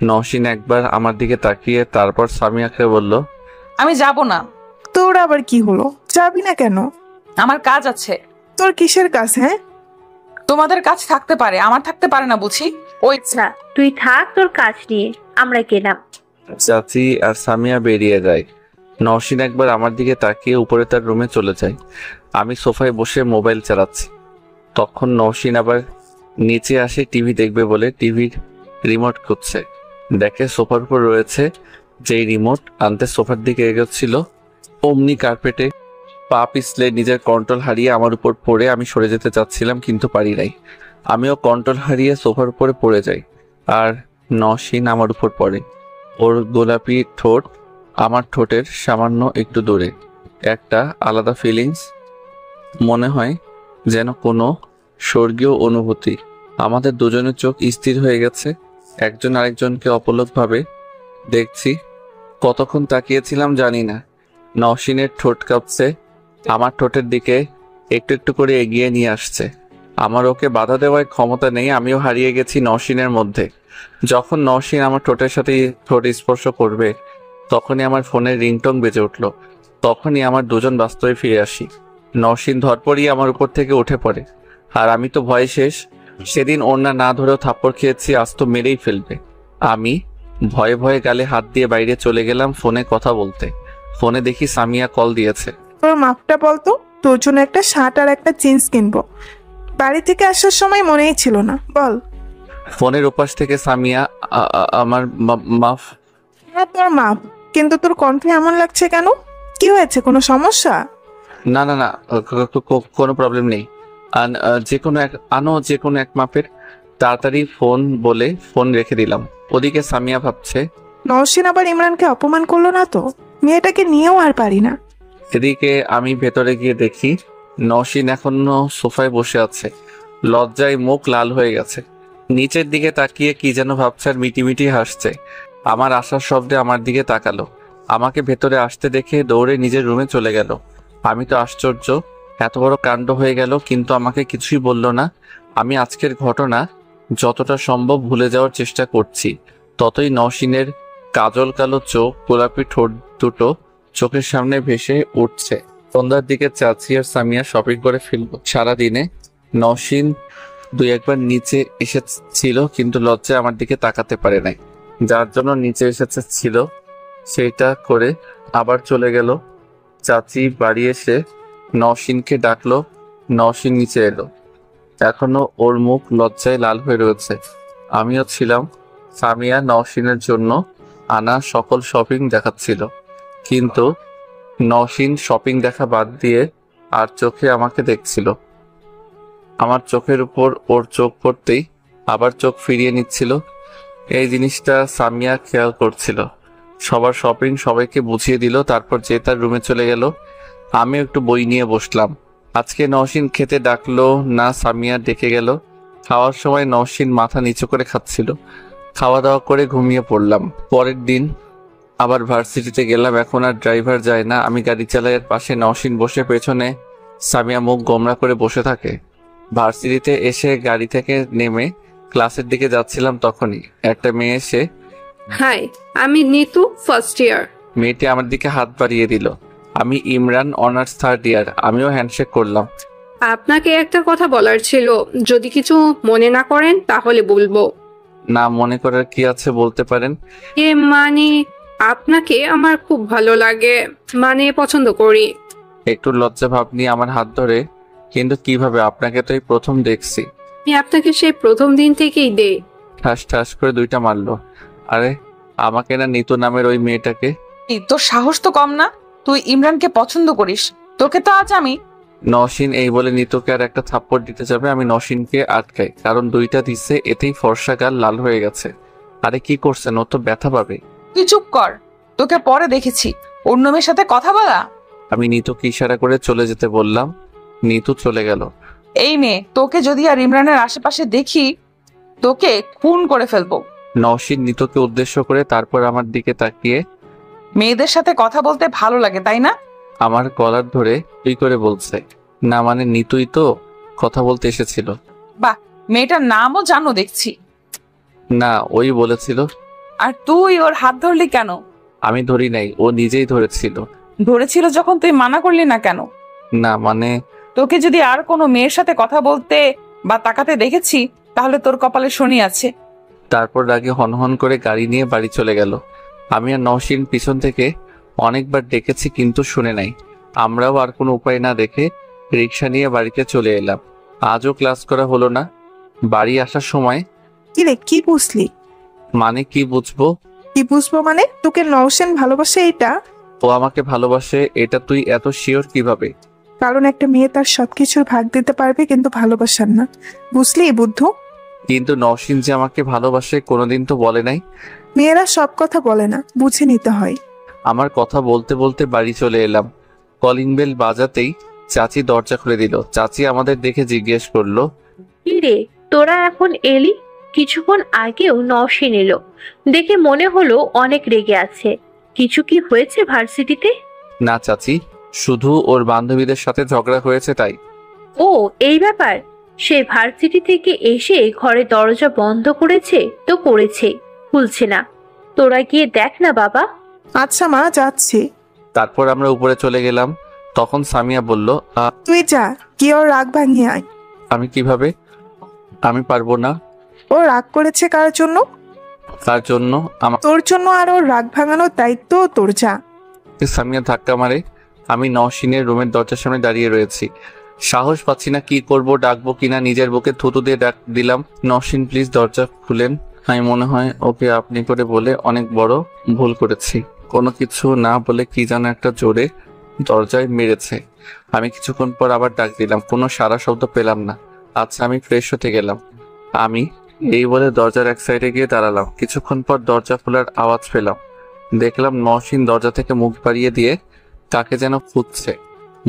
নওশিন একবার আমার দিকে তাকিয়ে তারপর সামিয়াকে বলল, আমি যাব না। তোর আবার কি হলো? যাবি না কেন? আমার কাজ আছে। তোর কিসের কাজ? হ্যাঁ, তোমাদের কাজ থাকতে পারে, আমার থাকতে পারে না বুঝি। ওই আচ্ছা তুই থাক তোর কাজ নিয়ে, আমরা গেলাম। চাচি আর সামিয়া বেরিয়ে যায়। নওশিন একবার আমার দিকে তাকিয়ে উপরে তার রুমে চলে যায়। আমি সোফায় বসে মোবাইল চালাচ্ছি। তখন নওশিন আবার নিচে আসে টিভি দেখবে বলে টিভির রিমোট খুঁজছে। দেখে সোফার উপর রয়েছে। যেই রিমোট আনতে সোফার দিকে এগোচ্ছিল, অমনি কার্পেটে পা পিছলে নিজের কন্ট্রোল হারিয়ে আমার উপর পড়ে আমি সরে যেতে চাচ্ছিলাম, কিন্তু পারি নাই। আমিও কন্ট্রোল হারিয়ে সোফার উপরে পড়ে যাই আর নওশিন আমার উপর পড়ে। ওর গোলাপি ঠোঁট আমার ঠোঁটের সামান্য একটু দূরে। একটা আলাদা ফিলিংস, মনে হয় যেন কোনো স্বর্গীয় অনুভূতি। আমাদের দুজনের চোখ স্থির হয়ে গেছে, একজন আরেকজনকে অপলকভাবে দেখছি। কতক্ষণ তাকিয়েছিলাম জানি না। নওশিনের ঠোঁট কাঁপছে, আমার ঠোঁটের দিকে একটু একটু করে এগিয়ে নিয়ে আসছে। আমার ওকে বাধা দেওয়ার ক্ষমতা নেই, আমিও হারিয়ে গেছি নওশিনের মধ্যে। যখন নওশিন আমার ঠোঁটের সাথে ঠোঁট স্পর্শ করবে, তখনই আমার ফোনের রিংটং বেজে উঠল। তখনই আমার দুজন বাস্তবে ফিরে আসি। নওশিন ধরপড়ই আমার উপর থেকে উঠে পড়ে, আর আমি তো ভয়ে শেষ। সেদিন ওড়না না ধরেও থাপ্পড় খেয়েছি, আজ তো মেরেই ফেলবে। আমি ভয়ে ভয়ে গালে হাত দিয়ে বাইরে চলে গেলাম ফোনে কথা বলতে। ফোনে দেখি সামিয়া কল দিয়েছে। তোর মাপটা বলতো, তোর জন্য একটা শার্ট আর একটা জিন্স কিনবো। বাড়ি থেকে আসার সময় মনেই ছিল না, বল। ফোনের ওপাশ থেকে সামিয়া, আমার মাফ। হ্যাঁ, তোর মাপ, কিন্তু তোর কণ্ঠে এমন লাগছে কেন? কি হয়েছে, কোনো সমস্যা? না না না, কোনো প্রবলেম নেই। যে কোনো এক মাপের। তাড়াতাড়ি ফোন বলে ফোন রেখে দিলাম। ওদিকে সামিয়া ভাবছে, নওশিন আবার ইমরানকে অপমান করলো না তো? মেয়েটাকে নিয়েও আর পারি না। এদিকে আমি ভেতরে গিয়ে দেখি নওশিন এখনো সোফায় বসে আছে, লজ্জায় মুখ লাল হয়ে গেছে। নিচের দিকে তাকিয়ে কি যেন ভাবছে আর মিটিমিটি হাসছে। আমার আসার শব্দে আমার দিকে তাকালো। আমাকে ভেতরে আসতে দেখে দৌড়ে নিজের রুমে চলে গেল। আমি তো আশ্চর্য, এত বড় কাণ্ড হয়ে গেল, কিন্তু আমাকে কিছুই বলল না। আমি আজকের ঘটনা যতটা সম্ভব ভুলে যাওয়ার চেষ্টা করছি, ততই নওশিনের কাজল কালো চোখ, গোলাপি ঠোঁট দুটো চোখের সামনে ভেসে উঠছে। সন্ধ্যার দিকে চাচি আর সামিয়া শপিং করে ফেলল। সারাদিনে নওশিন দুই একবার নিচে এসেছিল, কিন্তু লজ্জায় আমার দিকে তাকাতে পারে নাই। যার জন্য নিচে এসেছিল সেটা করে আবার চলে গেল। চাচি বাড়ি এসে নওশিনকে ডাকলো। নওশিন নিচে এলো। এখনো ওর মুখ লজ্জায় লাল হয়ে রয়েছে। আমিও ছিলাম। সামিয়া নওশিনের জন্য আনা সকল শপিং দেখাচ্ছিল, কিন্তু নওশিন শপিং দেখা বাদ দিয়ে আর চোখে আমাকে দেখছিল। আমার চোখের উপর ওর চোখ পড়তেই আবার চোখ ফিরিয়ে নিচ্ছিল। এই জিনিসটা সামিয়া খেয়াল করছিল। সবার শপিং সবাইকে বুঝিয়ে দিল, তারপর যে তার রুমে চলে গেল। আমি একটু বই নিয়ে বসলাম। আজকে নওশিন খেতে ডাকলো না, সামিয়া ডেকে গেল। খাওয়ার সময় নওশিন মাথা নিচু করে খাচ্ছিল। খাওয়া দাওয়া করে ঘুমিয়ে পড়লাম। পরের দিন আবার ভার্সিটিতে গেলাম। এখন আর ড্রাইভার যায় না, আমি গাড়ি চালাই। এর পাশে নওশিন বসে, পেছনে সামিয়া মুখ গোমরা করে বসে থাকে। ভার্সিটিতে এসে গাড়ি থেকে নেমে ক্লাসের দিকে যাচ্ছিলাম, তখনই একটা মেয়ে এসে, হাই, আমি নিতু, ফার্স্ট ইয়ার। মেয়েটি আমার দিকে হাত বাড়িয়ে দিল। আমি ইমরান, অনার্স থার্ড ইয়ার। আমিও হ্যান্ডশেক করলাম। আপনাকে একটা কথা বলার ছিল, যদি কিছু মনে না করেন তাহলে বলবো। না, মনে করার কি আছে, বলতে পারেন। মানে আপনাকে আমার খুব ভালো লাগে, মানে পছন্দ করি। একটু লজ্জা ভাব নিয়ে আমার হাত ধরে, কিন্তু কিভাবে? আপনাকে তো এই প্রথম দেখছি। আমি আপনাকে সেই প্রথম দিন থেকেই দে। ঠাস ঠাস করে দুইটা মারলো। আরে আমাকে না, নিতু নামের ওই মেয়েটাকে। তোর সাহস তো কম না, তুই ইমরানকে পছন্দ করিস। তোকে তো আজ আমি। নওশিন এই বলে নিতুকে আর একটা থাপ্পড় দিতে যাবে, আমি নওশিনকে আটকাই, কারণ দুইটা দিচ্ছে, এতেই ফর্সা গাল লাল হয়ে গেছে। আরে কি করছেন? ও তো ব্যথা পাবে। তুই চুপ কর, তোকে পরে দেখেছি অন্য মেয়ের সাথে কথা বলা। আমি নিতুকে ইশারা করে চলে যেতে বললাম। নিতু চলে গেল। এই মেয়ে, তোকে যদি আর ইমরানের আশেপাশে দেখি, তোকে খুন করে ফেলবো। নওশিন নিতুকে উদ্দেশ্য করে তারপর আমার দিকে তাকিয়ে, মেয়েদের সাথে কথা বলতে ভালো লাগে তাই না? আমার কলার ধরে তুই করে বলছে। না মানে নিতুই তো কথা বলতে এসেছিল। বাহ, মেয়েটার নামও জানো দেখছি। না, ওই বলেছিল। আর তুই ওর হাত ধরলি কেন? আমি ধরি নাই, ও নিজেই ধরেছিল। ধরেছিল যখন তুই মানা করলি না কেন? না মানে, তোকে যদি আর কোনো মেয়ের সাথে কথা বলতে বা তাকাতে দেখেছি, তাহলে তোর কপালে শনি আছে। তারপর রাগে হনহন করে গাড়ি নিয়ে বাড়ি চলে গেল। আমি আর নওশিন পিছন থেকে অনেকবার ডেকেছি, কিন্তু শুনে নাই। আমরাও আর কোনো উপায় না দেখে রিক্সা নিয়ে বাড়িতে চলে এলাম। আজও ক্লাস করা হলো না। বাড়ি আসার সময়, কিরে, কি বুঝলি? মানে কি বুঝবো? কি বুঝবো মানে? তোকে নওশিন ভালোবাসে এটা? ও আমাকে ভালোবাসে এটা তুই এত শিওর কিভাবে? কারণ একটা মেয়ে তার সবকিছুর ভাগ দিতে পারবে, কিন্তু ভালোবাসার না। বুঝলি বুদ্ধু? কিন্তু নওশিন যে আমাকে ভালোবাসে কোনোদিন তো বলে নাই। মেয়েরা সব কথা বলে না, বুঝে নিতে হয়। আমার কথা বলতে বলতে বাড়ি চলে এলাম। কলিং বেল বাজাতেই চাচি দরজা খুলে দিল। চাচি আমাদের দেখে জিজ্ঞেস করলো, কি রে, তোরা এখন এলি? কিছুক্ষণ আগেও নওশিন এলো, দেখে মনে হলো অনেক রেগে আছে। কিছু কি হয়েছে ভার্সিটিতে? না চাচি, শুধু ওর বান্ধবীদের সাথে ঝগড়া হয়েছে তাই। ও, এই ব্যাপার। সে ভার্সিটি থেকে এসে ঘরে দরজা বন্ধ করেছে তো করেছে, খুলছে না। তোরা গিয়ে দেখ না বাবা। আচ্ছা মা, যাচ্ছি। তারপর আমরা উপরে চলে গেলাম। তখন সামিয়া বলল, তুই যা, কি ওর রাগ ভাঙিয়ে আয়। আমি কিভাবে? আমি পারবো না। ও রাগ করেছে কার জন্য? তার জন্য। তোর জন্য। আর ওর রাগ ভাঙানোর দায়িত্ব তোর, যা। সামিয়া ধাক্কা মারে। আমি নওশিনের রুমের দরজার সামনে দাঁড়িয়ে রয়েছি। সাহস পাচ্ছি না, কি করব, ডাকবো কিনা। নিজের বুকে থুতু দিয়ে ডাক দিলাম, নওশিন প্লিজ দরজা খুলেন। আমি মনে হয় ওকে আপনি করে বলে অনেক বড় ভুল করেছি। কোনো কিছু না বলে কি যেন একটা জোরে দরজায় মেরেছে। আমি কিছুক্ষণ পর আবার ডাক দিলাম, কোনো সারা শব্দ পেলাম না। আচ্ছা, আমি ফ্রেশ হতে গেলাম। আমি এই বলে দরজার এক সাইডে গিয়ে দাঁড়ালাম। কিছুক্ষণ পর দরজা খোলার আওয়াজ পেলাম। দেখলাম নওশিন দরজা থেকে মুখ বাড়িয়ে দিয়ে কাকে যেন খুঁজছে,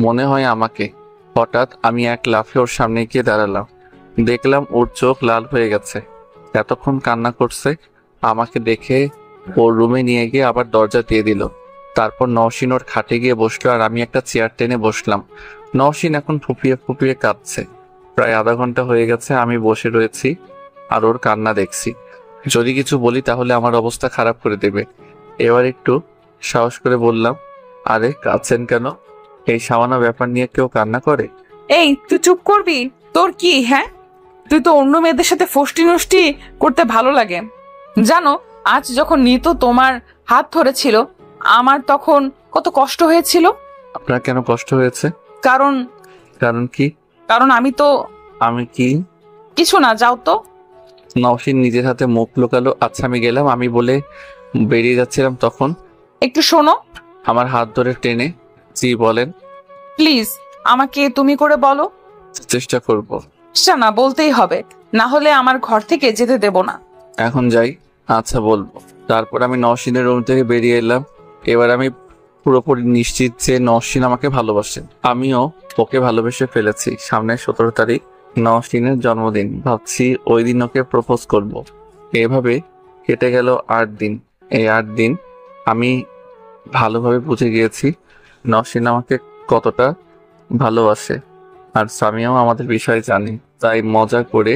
মনে হয় আমাকে। হঠাৎ আমি এক লাফে ওর সামনে গিয়ে দাঁড়ালাম। দেখলাম ওর চোখ লাল হয়ে গেছে। এতক্ষণ কান্না করছে। আমাকে দেখে ওর রুমে নিয়ে গিয়ে আবার দরজা দিয়ে দিল। তারপর নওশিন ওর খাটে গিয়ে বসলো আর আমি একটা চেয়ার টেনে বসলাম। নওশিন এখন ফুপিয়ে ফুপিয়ে কাঁদছে। প্রায় আধা ঘন্টা হয়ে গেছে আমি বসে রয়েছি আর ওর কান্না দেখছি। যদি কিছু বলি তাহলে আমার অবস্থা খারাপ করে দেবে। এবার একটু সাহস করে বললাম, আরে কাঁদছেন কেন? এই সামান্য ব্যাপার নিয়ে কেউ কান্না করে? এই তুই চুপ করবি? তোর কি, হ্যাঁ? তুই তো অন্য মেয়েদের সাথে ফষ্টি নষ্টি করতে ভালো লাগে। জানো, আজ যখন নিতু তোমার হাত ধরেছিল আমার তখন কত কষ্ট হয়েছিল। আপনার কেন কষ্ট হয়েছে? কারণ কি? কারণ আমি কি? কিছু না, যাও তো। নওশিন নিজের হাতে মুখ লুকালো। আচ্ছা আমি গেলাম, আমি বলে বেরিয়ে যাচ্ছিলাম তখন একটু শোনো। আমার হাত ধরে টেনে, জি বলেন। প্লিজ আমাকে তুমি করে বলো। চেষ্টা করব। না, বলতেই হবে, না হলে আমার ঘর থেকে যেতে দেব না। এখন যাই? আচ্ছা বলবো। তারপর আমি নওশিনের রুম থেকে বেরিয়ে এলাম। এবার আমি পুরোপুরি নিশ্চিত যে নওশিন আমাকে ভালোবাসেন, আমিও ওকে ভালোবেসে ফেলেছি। সামনে 17 তারিখ নওশিনের জন্মদিন। ভাবছি ওই দিন ওকে প্রপোজ করব। এভাবে কেটে গেল 8 দিন। এই 8 দিন আমি ভালোভাবে বুঝে গিয়েছি নওশিন আমাকে কতটা ভালোবাসে, আর সামিয়াও আমাদের বিষয় জানি। তাই মজা করে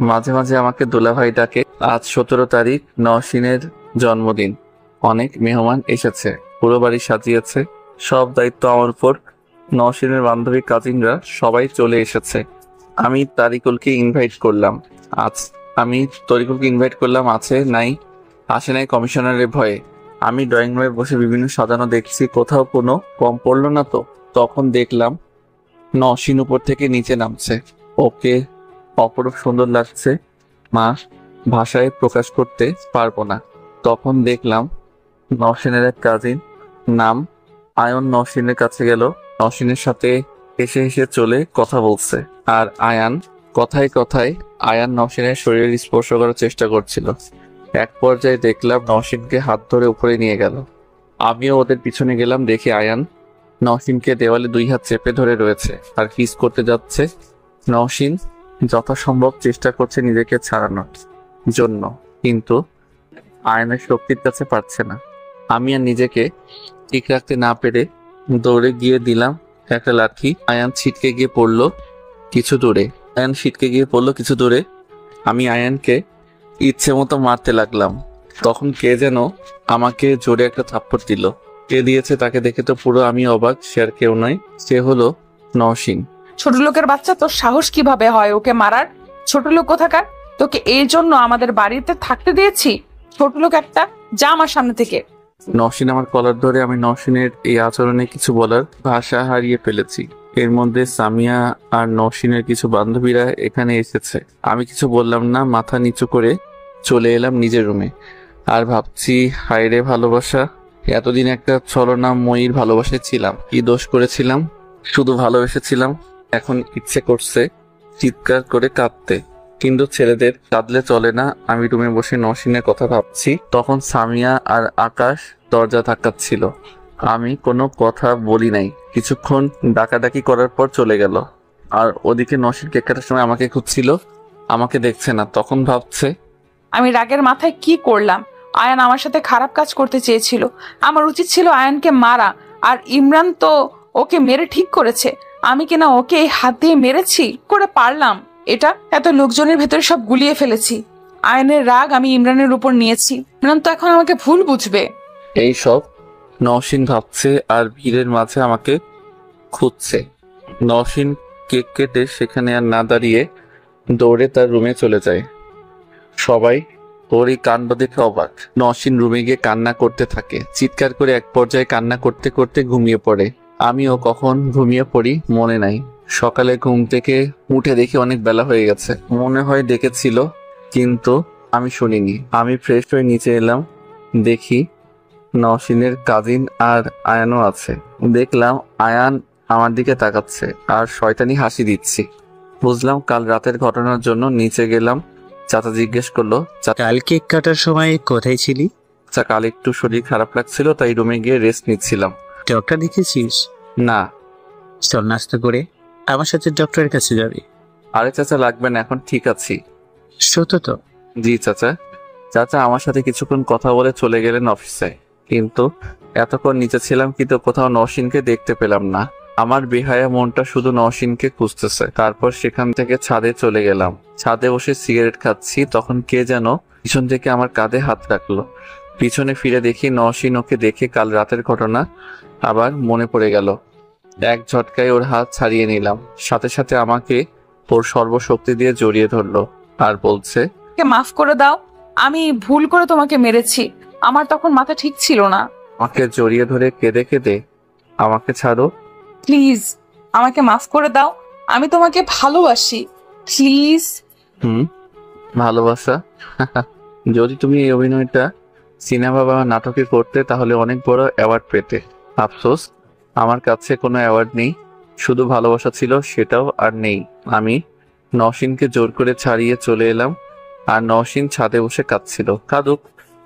মাঝে মাঝে আমাকে দুলাভাই ডাকে। আজ 17 তারিখ, নওশিনের জন্মদিন। অনেক মেহমান এসেছে, পুরো বাড়ি সাজিয়েছে। সব দায়িত্ব আমার উপর। নওশিনের বান্ধবী কাজিনরা সবাই চলে এসেছে। আমি তরিকুলকে ইনভাইট করলাম। আসে নাই কমিশনারের ভয়ে। আমি ড্রয়িং রুমে বসে বিভিন্ন সাজানো দেখছি, কোথাও কোনো কম পড়লো না তো। তখন দেখলাম নওশিন উপর থেকে নিচে নামছে। ওকে অপরূপ সুন্দর লাগছে, মা ভাষায় প্রকাশ করতে পারবো না। তখন দেখলাম নওশিনের এক কাজিন, নাম আয়ন, নওশিনের কাছে গেল। নওশিনের সাথে হেসে হেসে চলে কথা বলছে। আর আয়ান কথায় কথায় নওশিনের শরীরে স্পর্শ করার চেষ্টা করছিল। এক পর্যায়ে দেখলাম নওশিনকে হাত ধরে উপরে নিয়ে গেল। আমিও ওদের পিছনে গেলাম। দেখি আয়ান নওশিনকে দেওয়ালে 2 হাত চেপে ধরে রয়েছে আর কিস করতে যাচ্ছে। নওশিন যথাসম্ভব চেষ্টা করছে নিজেকে ছাড়ানোর জন্য, কিন্তু আয়নের শক্তির কাছে পারছে না। আমি আর নিজেকে ঠিক রাখতে না পেরে দৌড়ে গিয়ে দিলাম একটা লাঠি। আয়ান ছিটকে গিয়ে পড়লো কিছু দূরে। আমি আয়ানকে ইচ্ছে মতো মারতে লাগলাম। তখন কে যেন আমাকে জোরে একটা থাপ্পড় দিল। কে দিয়েছে তাকে দেখে তো পুরো আমি অবাক। সে আর কেউ নয়, সে হলো নওশিন। ছোট লোকের বাচ্চা, তোর সাহস কিভাবে হয় ওকে মারার? ছোট লোক কোথাকার, তোকে এই জন্য আমাদের বাড়িতে থাকতে দিয়েছি? ছোট লোক একটা, যা আমার সামনে থেকে। নওশিন আমার কলার ধরে। আমি নওশিনের এই আচরণে কিছু বলার ভাষা হারিয়ে ফেলেছি। এর মধ্যে সামিয়া আর নওশিনের কিছু বান্ধবীরা এখানে এসেছে। আমি কিছু বললাম না, মাথা নিচু করে চলে এলাম নিজের রুমে। আর ভাবছি, হায়রে ভালোবাসা, এতদিন একটা ছলনাময়ীর ভালোবাসায় ছিলাম। কি দোষ করেছিলাম? শুধু ভালোবেসেছিলাম। এখন ইচ্ছে করছে চিৎকার করে কাঁদতে, কিন্তু ছেলেদের কাঁদলে চলে না। আমি রুমে বসে নওশিনের কথা ভাবছি। তখন সামিয়া আর আকাশ দরজা ধাক্কাচ্ছিল। আমি কোনো কথা বলি নাই। কিছুক্ষণ ডাকাডাকি করার পর চলে গেল। আর ওদিকে নওশিন কেক কাটার সময় আমাকে খুঁজছিল, আমাকে দেখছে না। তখন ভাবছে, আমি রাগের মাথায় কি করলাম? আয়ান আমার সাথে খারাপ কাজ করতে চেয়েছিল, আমার উচিত ছিল আয়ানকে মারা। আর ইমরান তো ওকে মেরে ঠিক করেছে, আমি কিনা ওকে এই হাত দিয়ে মেরেছি করে পারলাম এটা? এত লোকজনের ভেতরে সব গুলিয়ে ফেলেছি। আয়ানের রাগ আমি ইমরানের উপর নিয়েছি। ইমরান তো এখন আমাকে ভুল বুঝবে। এই সব নওশিন ভাবছে আর ভিড়ের মাঝে আমাকে খুঁজছে। নওশিন কেক কেটে সেখানে আর না দাঁড়িয়ে দৌড়ে তার রুমে চলে যায়। সবাই ওর এই কাণ্ড দেখে অবাক। নওশিন রুমে গিয়ে কান্না করতে থাকে, চিৎকার করে। এক পর্যায়ে কান্না করতে করতে ঘুমিয়ে পড়ে। আমিও কখন ঘুমিয়ে পড়ি মনে নাই। সকালে ঘুম থেকে উঠে দেখি অনেক বেলা হয়ে গেছে। মনে হয় ডেকেছিল, কিন্তু আমি শুনিনি। আমি ফ্রেশ হয়ে নিচে এলাম। দেখি নওশিনের কাজিন আর আয়ানও আছে। দেখলাম আয়ান আমার দিকে তাকাচ্ছে আর শয়তানি হাসি দিচ্ছি। বুঝলাম কাল রাতের ঘটনার জন্য নিচে গেলাম। চাচা জিজ্ঞেস করলো, কাল কেক কাটার সময় কোথায় ছিলি? কাল একটু শরীর খারাপ লাগছিল, তাই রুমে গিয়ে রেস্ট নিচ্ছিলাম। ডক্টর দেখেছিস? না। চল নাস্তা করে আমার সাথে ডক্টরের কাছে যাবি। আরে চাচা লাগবে না, এখন ঠিক আছি। সত্য তো? জি চাচা। চাচা আমার সাথে কিছুক্ষণ কথা বলে চলে গেলেন অফিসে, কিন্তু এতক্ষণ নিচে ছিলাম কিন্তু কোথাও নওশিনকে দেখতে পেলাম না। আমার বেহায়া মনটা শুধু নওশিনকে খুঁজতেছে। তারপর সেখান থেকে ছাদে চলে গেলাম। ছাদে বসে সিগারেট খাচ্ছি, তখন কে যেন পিছন থেকে আমার কাঁধে হাত রাখলো। পিছনে ফিরে দেখি নওশিন। ওকে দেখে কাল রাতের ঘটনা আবার মনে পড়ে গেল। এক ঝটকায় ওর হাত ছাড়িয়ে নিলাম, সাথে সাথে আমাকে ওর সর্বশক্তি দিয়ে জড়িয়ে ধরলো আর বলছে, মাফ করে দাও, আমি ভুল করে তোমাকে মেরেছি, আমার তখন মাথা ঠিক ছিল না। আমাকে জড়িয়ে ধরে কেঁদে কেঁদে, আমাকে ছাড়ো প্লিজ, আমাকে মাফ করে দাও, আমি তোমাকে ভালোবাসি, প্লিজ। ভালোবাসা? যদি তুমি এই অভিনয়টা সিনেমা বা নাটকে করতে তাহলে অনেক বড় অ্যাওয়ার্ড পেতে। আফসোস আমার কাছে কোনো অ্যাওয়ার্ড নেই, শুধু ভালোবাসা ছিল, সেটাও আর নেই। আমি নওশিনকে জোর করে ছাড়িয়ে চলে এলাম, আর নওশিন ছাদে বসে কাঁদছিল। কাঁদুক,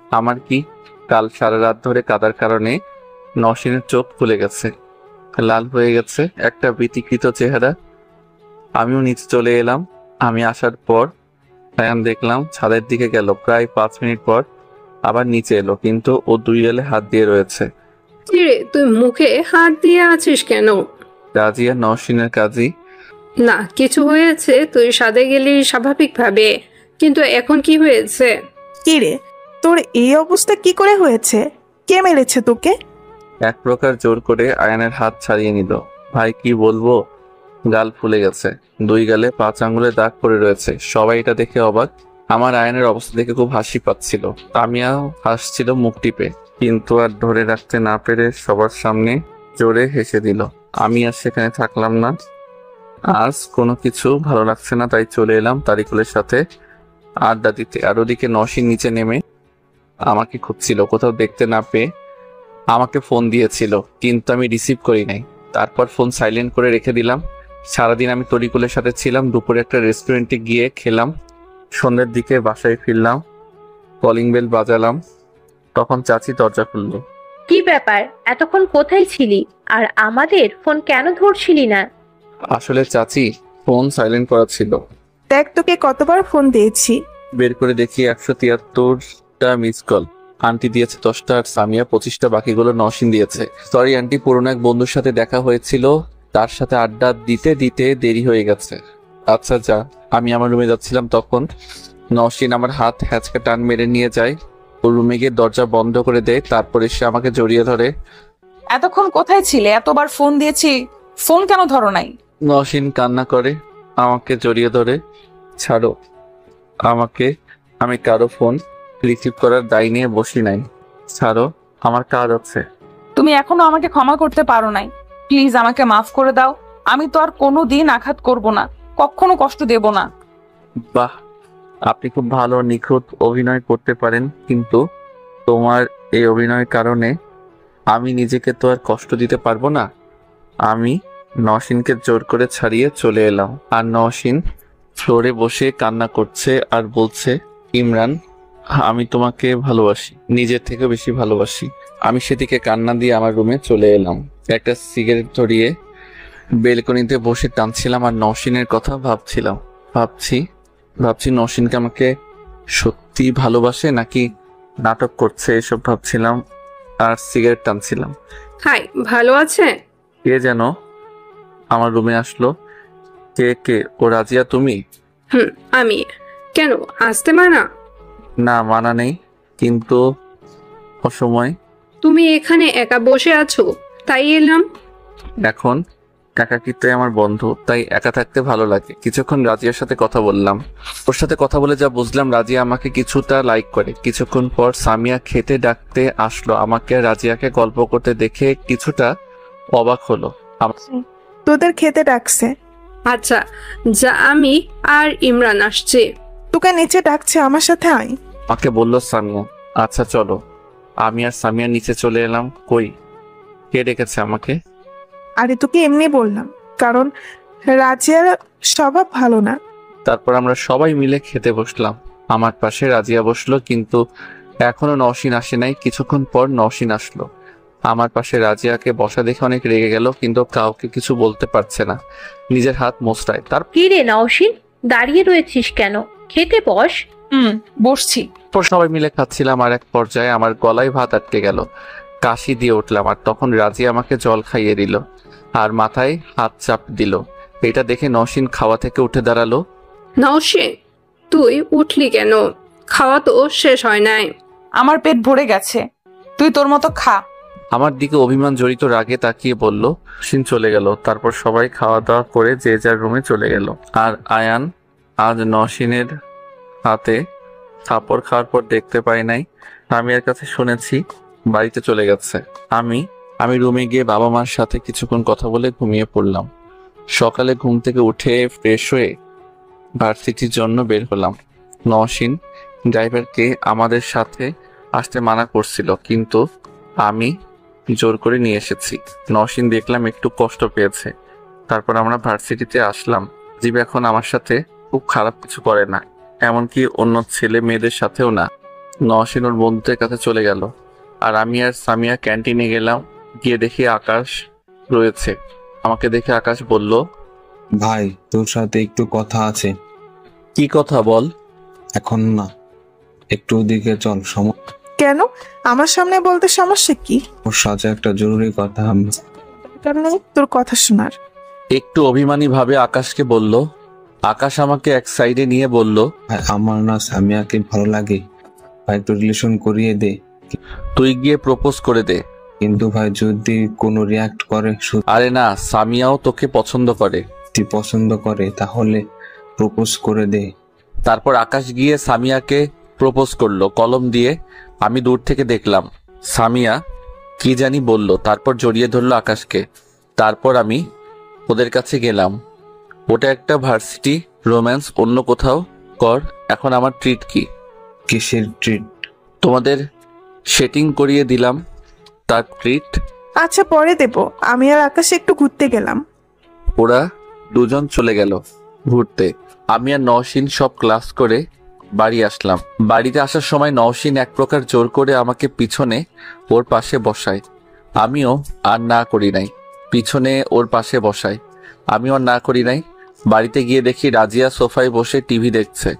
আমার কি? কাল সারা রাত ধরে কাঁদার কারণে নওশিনের চোখ খুলে গেছে, লাল হয়ে গেছে, একটা বিতিকৃত চেহারা। আমিও নিচে চলে এলাম। আমি আসার পর আয়ান দেখলাম ছাদের দিকে গেল। প্রায় 5 মিনিট পর আবার নিচে এলো, কিন্তু ও 2 গালে হাত দিয়ে রয়েছে। কিরে, তুই মুখে হাত দিয়ে আছিস কেন? রাজিয়া নওশিনের কাজী। না, কিছু হয়েছে, তুই সাদে গেলি স্বাভাবিকভাবে, কিন্তু এখন কি হয়েছে? কি রে, তোর এই অবস্থা কি করে হয়েছে? কে মেরেছে তোকে? এক প্রকার জোর করে আয়ানের হাত ছাড়িয়ে নিল। ভাই কি বলবো, গাল ফুলে গেছে, 2 গালে 5 আঙ্গুলে দাগ পড়ে রয়েছে। সবাই এটা দেখে অবাক। আমার আয়ানের অবস্থা দেখে খুব হাসি পাচ্ছিল। তামিয়াও হাসছিল মুখ টিপে, কিন্তু আর ধরে রাখতে না পেরে সবার সামনে জোরে হেসে দিল। আমি আর সেখানে থাকলাম না, আজ কোনো কিছু ভালো লাগছে না, তাই চলে এলাম তারিকুলের সাথে আড্ডা দিতে। আর ওদিকে নওশিন নিচে নেমে আমাকে খুঁজছিল, কোথাও দেখতে না পেয়ে আমাকে ফোন দিয়েছিল, কিন্তু আমি রিসিভ করি নাই। তারপর ফোন সাইলেন্ট করে রেখে দিলাম। সারাদিন আমি তরিকুলের সাথে ছিলাম। দুপুরে একটা রেস্টুরেন্টে গিয়ে খেলাম, সন্ধ্যের দিকে বাসায় ফিরলাম। কলিং বেল বাজালাম, তখন চাচি দরজা খুললো। কি ব্যাপার, এতক্ষণ কোথায় ছিলি? আর আমাদের ফোন কেন ধরছিলি না? আসলে চাচি, ফোন সাইলেন্ট করা ছিল। দেখ, তোকে কতবার ফোন দিয়েছি। বের করে দেখি 173টা মিস কল। আন্টি দিয়েছে 10টা, আর সামিয়া 25টা, বাকিগুলো নওশিন দিয়েছে। সরি আন্টি, পুরনো এক বন্ধুর সাথে দেখা হয়েছিল, তার সাথে আড্ডা দিতে দিতে দেরি হয়ে গেছে। আচ্ছা যা। আমি আমার রুমে যাচ্ছিলাম, তখন নওশিন আমার হাত হ্যাচকা টান মেরে নিয়ে যায়। ও রুমে গিয়ে দরজা বন্ধ করে দেয়, তারপর এসে আমাকে জড়িয়ে ধরে। এতক্ষণ কোথায় ছিলে? এতবার ফোন দিয়েছি, ফোন কেন ধরো নাই? নওশিন কান্না করে আমাকে জড়িয়ে ধরে। ছাড়ো আমাকে, আমি কারো ফোন রিসিভ করার দায় নিয়ে বসি নাই। ছাড়ো, আমার কাজ আছে। তুমি এখনো আমাকে ক্ষমা করতে পারো নাই, প্লিজ আমাকে মাফ করে দাও। আমি তো আর কোনোদিন আঘাত করব না, কখনো কষ্ট দেব না। বাহ, আপনি খুব ভালো নিখুঁত অভিনয় করতে পারেন, কিন্তু তোমার এই অভিনয়ের কারণে আমি নিজেকে তো আর কষ্ট দিতে পারবো না। আমি নওশিনকে জোর করে ছাড়িয়ে চলে এলাম, আর নওশিন ফ্লোরে বসে কান্না করছে আর বলছে, ইমরান, আমি তোমাকে ভালোবাসি, নিজের থেকে বেশি ভালোবাসি। আমি সেদিকে কান্না দিয়ে আমার রুমে চলে এলাম। একটা সিগারেট ধরিয়ে বেলকনিতে বসে টানছিলাম আর নওশিনের কথা ভাবছি নওশিনকে আমাকে সত্যি ভালোবাসে নাকি নাটক করছে, এসব ভাবছিলাম আর সিগারেট টানছিলাম। হাই, ভালো আছে? কে যেন আমার রুমে আসলো। কে? ও রাজিয়া তুমি? আমি। কেন, আসতে মানা? না, মানা নেই, কিন্তু অসময়। তুমি এখানে একা বসে আছো, তাই এলাম। এখন একাকিত্বে আমার বন্ধু, তাই একা থাকতে ভালো লাগে। কিছুক্ষণ রাজিয়ার সাথে কথা বললাম। ওর সাথে কথা বলে যা বুঝলাম, রাজিয়া আমাকে কিছুটা লাইক করে। কিছুক্ষণ পর সামিয়া খেতে ডাকতে আসলো। আমাকে রাজিয়াকে গল্প করতে দেখে কিছুটা অবাক হলো। তোদের খেতে ডাকছে? আচ্ছা যা, আমি আর ইমরান আসছে। তোকে নিচে ডাকছে, আমার সাথে আয়। আমাকে বললো সামিয়া। আচ্ছা চলো। আমি আর সামিয়া নিচে চলে এলাম। কই, কে ডেকেছে আমাকে? আরে তোকে এমনি বললাম, কারণ রাজিয়ার স্বভাব ভালো না। তারপর আমরা সবাই মিলে খেতে বসলাম। আমার পাশে রাজিয়া বসলো, কিন্তু এখনো নওশিন আসে নাই। কিছুক্ষণ পর নওশিন আসলো। আমার পাশে রাজিয়াকে বসা দেখে অনেক রেগে গেল, কিন্তু কাউকে কিছু বলতে পারছে না, নিজের হাত মোছড়ায়। তার কি রে নওশিন, দাঁড়িয়ে রয়েছিস কেন? খেতে বস। বসছি। তারপর সবাই মিলে খাচ্ছিলাম, আর এক পর্যায়ে আমার গলায় ভাত আটকে গেল। কাশি দিয়ে উঠলাম, আর তখন রাজি আমাকে জল খাইয়ে দিল আর মাথায় হাত চাপ দিল। এটা দেখে নওশীন খাওয়া থেকে উঠে দাঁড়ালো। নওশীন, তুই উঠলি কেন? খাওয়া তো শেষ হয় নাই। আমার পেট ভরে গেছে, তুই তোর মতো খা। আমার দিকে অভিমান জড়িত রাগে তাকিয়ে বলল। নওশীন চলে গেল। তারপর সবাই খাওয়া দাওয়া করে যে যার রুমে চলে গেল। আর আয়ান আজ নওশীনের হাতে থাপড় খাওয়ার পর দেখতে পাই নাই, সামিয়ার কাছে শুনেছি বাড়িতে চলে গেছে। আমি রুমে গিয়ে বাবা মার সাথে কিছুক্ষণ কথা বলে ঘুমিয়ে পড়লাম। সকালে ঘুম থেকে উঠে ফ্রেশ হয়ে ভার্সিটির জন্য বের হলাম। নওশীন ড্রাইভারকে আমাদের সাথে আসতে মানা করছিল, কিন্তু আমি জোর করে নিয়ে এসেছি। নওশীন দেখলাম একটু কষ্ট পেয়েছে। তারপর আমরা ভার্সিটিতে আসলাম। জীব এখন আমার সাথে খুব খারাপ কিছু করে না, এমনকি অন্য ছেলে মেয়েদের সাথেও না। নওশীন ওর বন্ধুদের কাছে চলে গেল, আর আমি আর সামিয়া ক্যান্টিনে গেলাম। গিয়ে দেখি আকাশ রয়েছে। আমাকে দেখে আকাশ বলল, ভাই তোর সাথে একটু কথা আছে। কি কথা বল? এখন না, একটু ওদিকে চল। কেন? আমার সামনে বলতে সমস্যা কি? ওর সাথে একটা জরুরি কথা। দরকার নেই তোর কথা শোনার। একটু অভিমানী ভাবে আকাশকে বলল। আকাশ আমাকে এক সাইডে নিয়ে বলল, ভাই আমার না সামিয়াকে ভালো লাগে, ভাই একটু রিলেশন করিয়ে দে। তুই গিয়ে প্রপোজ করে দে। কিন্তু ভাই যদি কোনো রিয়াক্ট করে? আরে না, সামিয়াও তোকে পছন্দ করে। তুই পছন্দ করে তাহলে প্রপোজ করে দে। তারপর আকাশ গিয়ে সামিয়াকে প্রপোজ করলো কলম দিয়ে। আমি দূর থেকে দেখলাম। সামিয়া কি জানি বলল, তারপর জড়িয়ে ধরলো আকাশকে। তারপর আমি ওদের কাছে গেলাম। ওটা একটা ভার্সিটি রোম্যান্স, অন্য কোথাও কর। এখন আমার ট্রিট কি? কিসের ট্রিট? তোমাদের সেটিং করিয়ে দিলাম, তার ট্রিট। আচ্ছা পরে দেব। আমি আর আকাশে একটু ঘুরতে গেলাম। ওরা দুজন চলে গেল ঘুরতে। আমি আর নওশীন সব ক্লাস করে বাড়ি আসলাম। বাড়িতে আসার সময় নওশীন এক প্রকার জোর করে আমাকে পিছনে ওর পাশে বসায়। আমিও আর না করি নাই, পিছনে ওর পাশে বসায়। আমিও আর না করি নাই। বাড়িতে গিয়ে দেখি রাজিয়া সোফায় বসে টিভি দেখছে।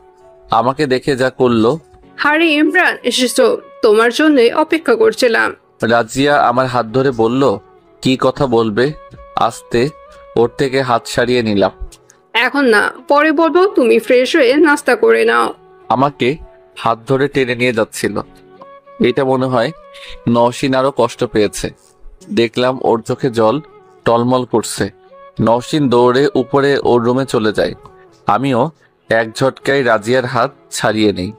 আমাকে দেখে যা করলো। আরে ইমরান, এসেছো? তোমার জন্য অপেক্ষা করছিলাম। রাজিয়া আমার হাত ধরে বলল, কি কথা বলবে? আস্তে ওর থেকে হাত সারিয়ে নিলাম। এখন না, পরে বলবো। তুমি ফ্রেশ হয়ে নাস্তা করে নাও। আমাকে হাত ধরে টেনে নিয়ে যাচ্ছিল। এটা মনে হয় নওশীন আরো কষ্ট পেয়েছে। দেখলাম ওর চোখে জল টলমল করছে। নওশীন দৌড়ে উপরে ওর রুমে চলে যায়। আমিও এক ঝটকায় রাজিয়ার হাত ছাড়িয়ে নেই।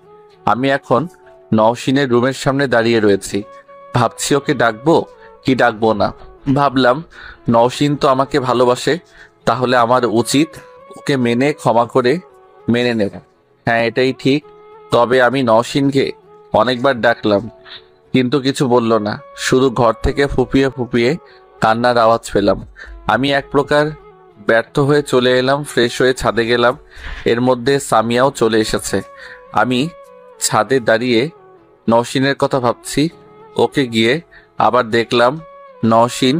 আমি এখন নওশীনের রুমের সামনে দাঁড়িয়ে রয়েছি। ভাবছি ওকে ডাকবো কি ডাকবো না। ভাবলাম নওশীন তো আমাকে ভালোবাসে, তাহলে আমার উচিত ওকে মেনে ক্ষমা করে মেনে নেব। হ্যাঁ, এটাই ঠিক। তবে আমি নওশীনকে অনেকবার ডাকলাম, কিন্তু কিছু বলল না। শুধু ঘর থেকে ফুপিয়ে ফুপিয়ে কান্নার আওয়াজ পেলাম। আমি এক প্রকার ব্যর্থ হয়ে চলে এলাম। ফ্রেশ হয়ে ছাদে গেলাম। এর মধ্যে সামিয়াও চলে এসেছে। আমি ছাদে দাঁড়িয়ে নওশীনের কথা ভাবছি। ওকে গিয়ে আবার দেখলাম নওশীন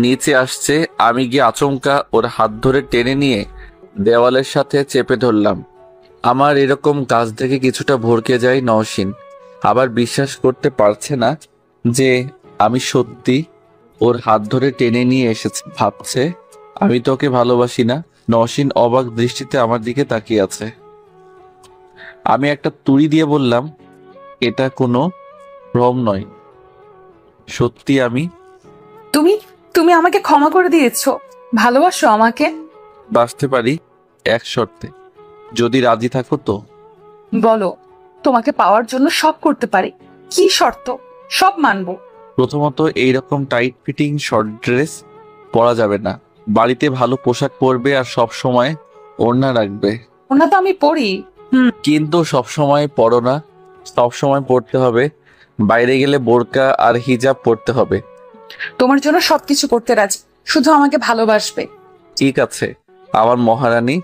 নিচে আসছে। আমি গিয়ে আচমকা ওর হাত ধরে টেনে নিয়ে দেওয়ালের সাথে চেপে ধরলাম। আমার এরকম কাজ থেকে কিছুটা ভরকে যায় নওশীন। আবার বিশ্বাস করতে পারছে না যে আমি সত্যি ওর হাত ধরে টেনে নিয়ে এসেছি। ভাবছে আমি তোকে ভালোবাসি না। নওশীন অবাক দৃষ্টিতে আমার দিকে তাকিয়ে আছে। আমি একটা তুড়ি দিয়ে বললাম, এটা কোনো ভ্রম নয়, সত্যি আমি। তুমি তুমি আমাকে ক্ষমা করে দিয়েছো? ভালোবাসো আমাকে? বাঁচতে পারি এক শর্তে, যদি রাজি থাকো তো। বলো, তোমাকে পাওয়ার জন্য সব করতে পারি। কি শর্ত? সব মানবো। প্রথমত, এইরকম টাইট ফিটিং শর্ট ড্রেস পরা যাবে না। বাড়িতে ভালো পোশাক পরবে আর সব সময় ওড়না রাখবে। ওনা তো আমি পড়ি। কিন্তু সব সময় পরো না, সব সময় পরতে হবে। বাইরে গেলে বোরকা আর হিজাব পরতে হবে। তোমার জন্য সবকিছু করতে রাজি, শুধু আমাকে ভালোবাসবে। ঠিক আছে আমার মহারানী।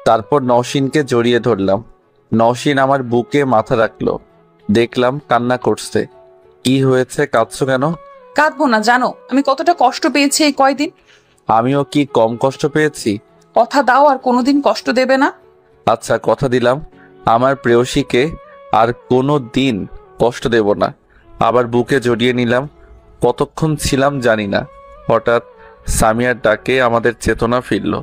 তারপর নওশীনকে জড়িয়ে ধরলাম। নওশীন আমার বুকে মাথা রাখলো। দেখলাম কান্না করছে। কি হয়েছে, কাঁদছো কেন? কাঁদবো না, জানো আমি কতটা কষ্ট পেয়েছি এই কয়দিন। আমিও কি কম কষ্ট পেয়েছি? কথা দাও আর কোনোদিন কষ্ট দেবে না। আচ্ছা কথা দিলাম। আমার প্রেয়সীকে আর কোনো দিন কষ্ট দেব না। আবার বুকে জড়িয়ে নিলাম। কতক্ষণ ছিলাম জানি না, হঠাৎ সামিয়ার ডাকে আমাদের চেতনা ফিরল।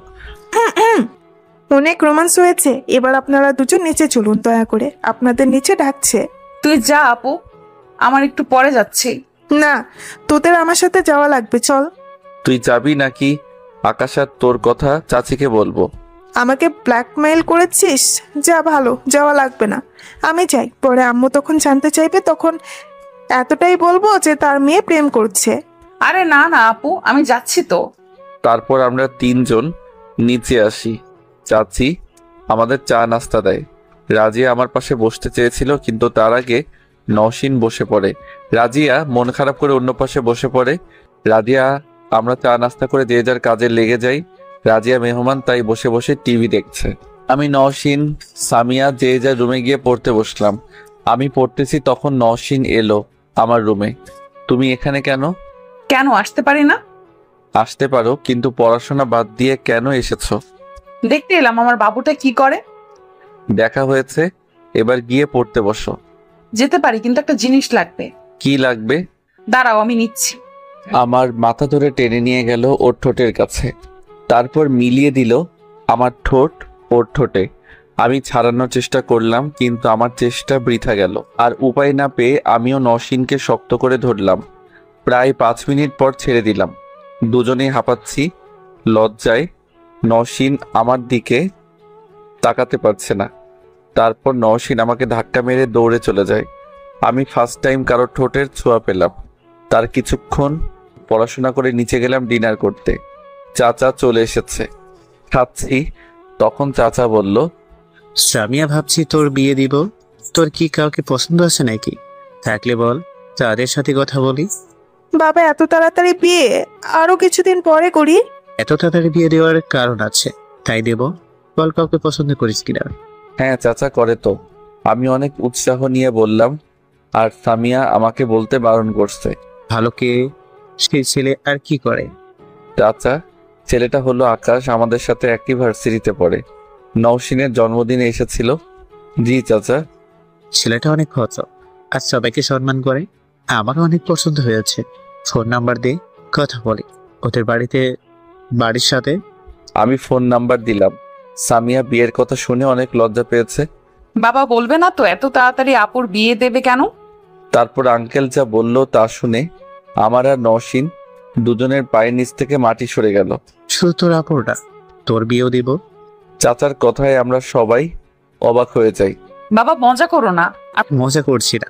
অনেক রোমান্স হয়েছে, এবার আপনারা দুজন নিচে চলুন দয়া করে, আপনাদের নিচে ডাকছে। তুই যা আপু, আমার একটু পরে যাচ্ছি। না, তোদের আমার সাথে যাওয়া লাগবে, চল। তুই যাবি নাকি আকাশ? আর তোর কথা চাচিকে বলবো? আমাকে ব্ল্যাকমেইল করেছিস? যা, ভালো, যাওয়া লাগবে না, আমি যাই। পরে আম্মু তখন জানতে চাইবে, তখন এতটাই বলবো যে তার মেয়ে প্রেম করছে। আরে না না আপু, আমি যাচ্ছি তো। তারপর আমরা তিনজন নিচে আসি। চাচি আমাদের চা নাস্তা দেয়। রাজিয়া আমার পাশে বসতে চেয়েছিল, কিন্তু তার আগে নওশিন বসে পড়ে। রাজিয়া মন খারাপ করে অন্য পাশে বসে পড়ে। আমরা চা নাস্তা করে যে যার কাজে লেগে যাই। রাজিয়া মেহমান, তাই বসে বসে টিভি দেখছে। আমি, নওশিন, সামিয়া যে যার রুমে গিয়ে পড়তে বসলাম। আমি পড়তেছি, তখন নওশিন এলো আমার রুমে। তুমি এখানে কেন? কেন আসতে পারি না? আসতে পারো, কিন্তু পড়াশোনা বাদ দিয়ে কেন এসেছো? দেখতে এলাম আমার বাবুটা কি করে। দেখা হয়েছে, এবার গিয়ে পড়তে বসো। যেতে পারি, কিন্তু একটা জিনিস লাগবে। কি লাগবে? দাঁড়াও, আমি নিচ্ছি। আমার মাথা ধরে টেনে নিয়ে গেল ওর ঠোঁটের কাছে, তারপর মিলিয়ে দিল আমার ঠোঁট ওর ঠোঁটে। আমি ছাড়ানোর চেষ্টা করলাম, কিন্তু আমার চেষ্টা বৃথা গেল। আর উপায় না পেয়ে আমিও নওশিনকে শক্ত করে ধরলাম। প্রায় 5 মিনিট পর ছেড়ে দিলাম। দুজনেই হাঁপাচ্ছি লজ্জায়। নওশিন আমার দিকে তাকাতে পারছে না। তারপর নওশিন আমাকে ধাক্কা মেরে দৌড়ে চলে যায়। আমি ফার্স্ট টাইম কারোর ঠোঁটের ছোঁয়া পেলাম। তার কিছুক্ষণ পড়াশোনা করে নিচে গেলাম ডিনার করতে। চাচা চলে এসেছে, খাচ্ছি। তখন চাচা বলল, সামিয়া, ভাবছি তোর বিয়ে দিব। তোর কি কাউকে পছন্দ আছে নাকি? থাকলে বল, তাদের সাথে কথা বলি। বাবা, এত তাড়াতাড়ি বিয়ে? আরো কিছুদিন পরে করি। এত তাড়াতাড়ি বিয়ে দেওয়ার কারণ আছে, তাই দেব। বল, কাউকে পছন্দ করিস কিনা? হ্যাঁ চাচা, করে তো। আমি অনেক উৎসাহ নিয়ে বললাম, আর সামিয়া আমাকে বলতে বারণ করছে। ভালো কে সেই ছেলে, আর কি করে? চাচা, ছেলেটা হলো আকাশ, আমাদের সাথে একই ভার্সিটিতে পড়ে। নওশিনের জন্মদিনে এসেছিল। জি চাচা। ছেলেটা অনেক ভদ্র আর সবাইকে সম্মান করে। আমারও অনেক পছন্দ হয়েছে। ফোন নাম্বার দে, কথা বলি ওদের বাড়ির সাথে। আমি ফোন নাম্বার দিলাম। সামিয়া বিয়ের কথা শুনে অনেক লজ্জা পেয়েছে। বাবা বলবে না তো এত তাড়াতাড়ি আপুর বিয়ে দেবে কেন? তারপর আঙ্কেল যা বলল তা শুনে আমার আর নওশিন দুজনের পায়ের নিচ থেকে মাটি সরে গেল। শুধু তোর আপুরটা, তোর বিয়েও দিব। চাচার কথায় আমরা সবাই অবাক হয়ে যাই। বাবা মজা করো না। মজা করছি না।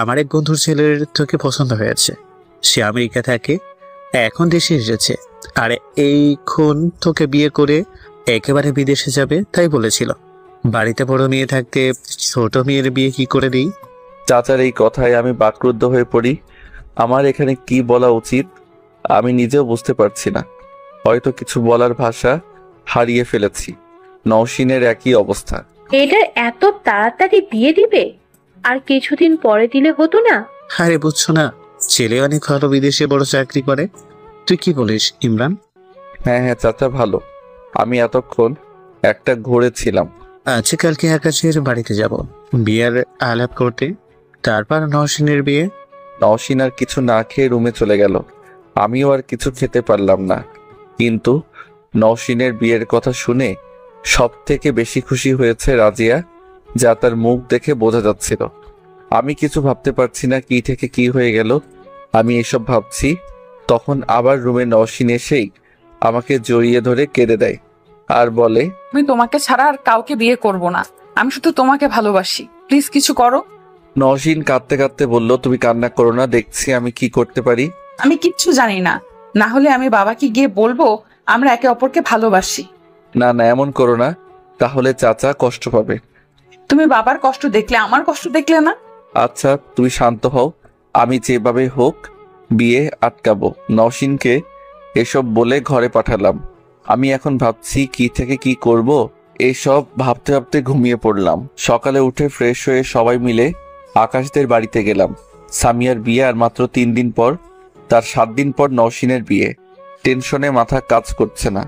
আমার এক বন্ধুর ছেলের তোকে পছন্দ হয়েছে। সে আমেরিকা থাকে, এখন দেশে এসেছে, আর এইক্ষণ তোকে বিয়ে করে একেবারে বিদেশে যাবে, তাই বলেছিল। বাড়িতে বড় মেয়ে থাকতে ছোট মেয়ের বিয়ে কি করে দিই? চাচার এই কথায় আমি বাকরুদ্ধ হয়ে পড়ি। আমার এখানে কি বলা উচিত আমি নিজেও বুঝতে পারছি না। হয়তো কিছু বলার ভাষা হারিয়ে ফেলেছি। নওশিনের একই অবস্থা। এটার এত তাড়াতাড়ি বিয়ে দিবে? আর কিছুদিন পরে দিলে হতো না? আরে বুঝছো না, ছেলে অনেক ভালো, বিদেশে বড় চাকরি করে। তুই কি বলিস ইমরান? হ্যাঁ হ্যাঁ চাচা, ভালো। আমি এতক্ষণ একটা ঘুরেছিলাম। আচ্ছা, কালকে আকাশের বাড়িতে যাব বিয়ের আলাপ করতে, তারপর নওশিনের বিয়ে। নওশিন আর কিছু না খেয়ে রুমে চলে গেল। আমিও আর কিছু খেতে পারলাম না। কিন্তু নওশিনের বিয়ের কথা শুনে সব থেকে বেশি খুশি হয়েছে রাজিয়া, যা তার মুখ দেখে বোঝা যাচ্ছিল। আমি কিছু ভাবতে পারছি না কি থেকে কি হয়ে গেল। আমি এসব ভাবছি, তখন আবার রুমে নওশিন এসেই আমাকে জড়িয়ে ধরে কেঁদে দেয় আর বলে, আমি তোমাকে ছাড়া আর কাউকে বিয়ে করব না। আমি শুধু তোমাকে ভালোবাসি, প্লিজ কিছু করো। নওশিন কাঁদতে কাঁদতে বলল, তুমি কান্না করো না, দেখছি আমি কি করতে পারি। আমি কিচ্ছু জানি না, না হলে আমি বাবাকে গিয়ে বলবো আমরা একে অপরকে ভালোবাসি। না না, এমন করো না, তাহলে চাচা কষ্ট পাবে। তুমি বাবার কষ্ট দেখলে আমার কষ্ট দেখলে না। আচ্ছা তুমি শান্ত হও, আমি যেভাবে হোক বিয়ে আটকাবো। নওশিনকে এসব বলে ঘরে পাঠালাম। আমি এখন ভাবছি কি থেকে কি করব। এসব ভাবতে ভাবতে ঘুমিয়ে পড়লাম। সকালে উঠে ফ্রেশ হয়ে সবাই মিলে আকাশদের বাড়িতে গেলাম। সামিয়ার বিয়ে আর মাত্র 3 দিন পর, তার 7 দিন পর নওশিনের বিয়ে। টেনশনে মাথা কাজ করছে না।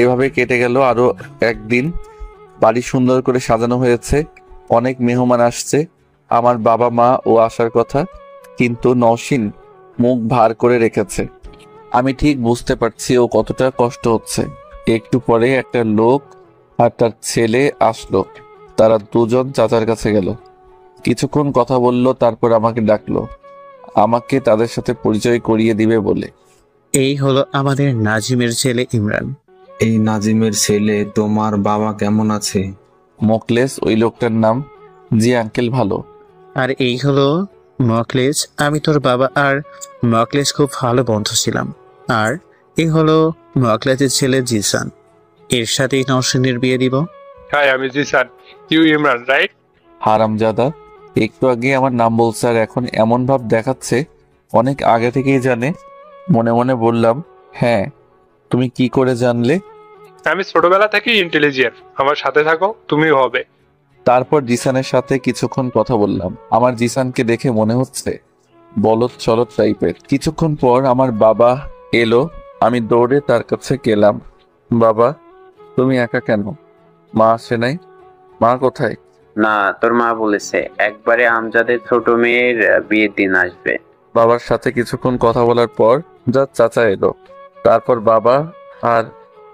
এভাবে কেটে গেল আরো একদিন। বাড়ি সুন্দর করে সাজানো হয়েছে। অনেক মেহমান আসছে, আমার বাবা মা ও আসার কথা, কিন্তু নওশিন মুখ ভার করে রেখেছে। আমি ঠিক বুঝতে পারছি ও কতটা কষ্ট হচ্ছে। একটু পরে একটা লোক আর তার ছেলে আসলো। তারা দুজন চাচার কাছে গেল, কিছুক্ষণ কথা বলল, তারপর আমাকে ডাকলো, আমাকে তাদের সাথে পরিচয় করিয়ে দিবে বলে। এই হলো আমাদের নাজিমের ছেলে ইমরান। এই নাজিমের ছেলে, তোমার বাবা কেমন আছে? মোকলেস ওই লোকটার নাম। জি আঙ্কেল, ভালো। আর এই হলো মকলেস। আমি তোর বাবা আর মকলেস খুব ভালো বন্ধু ছিলাম। আর এই হলো মকলেসের ছেলে জিসান। এর সাথেই নওশিনের বিয়ে দিব। হাই, আমি জিসান। You Imran, right? হারামজাদা, একটু আগে আমার নাম বলছে আর এখন এমন ভাব দেখাচ্ছে অনেক আগে থেকেই জানে। মনে মনে বললাম, হ্যাঁ, তুমি কি করে জানলে? আমি ছোটবেলা থেকেই ইন্টেলিজেন্ট। আমার সাথে থাকো, তুমিও হবে। তারপর জিসানের সাথে কিছুক্ষণ কথা বললাম। আমার জিসানকে দেখে মনে হচ্ছে বলদ চলদ টাইপের। কিছুক্ষণ পর আমার বাবা এলো। আমি দৌড়ে তার কাছে গেলাম। বাবা, তুমি একা কেন? মা আসে নাই? মা কোথায়? না, তোর মা বলেছে একবারে আমজাদের ছোট মেয়ের বিয়ের দিন আসবে। বাবার সাথে কিছুক্ষণ কথা বলার পর যার চাচা এলো। তারপর বাবা আর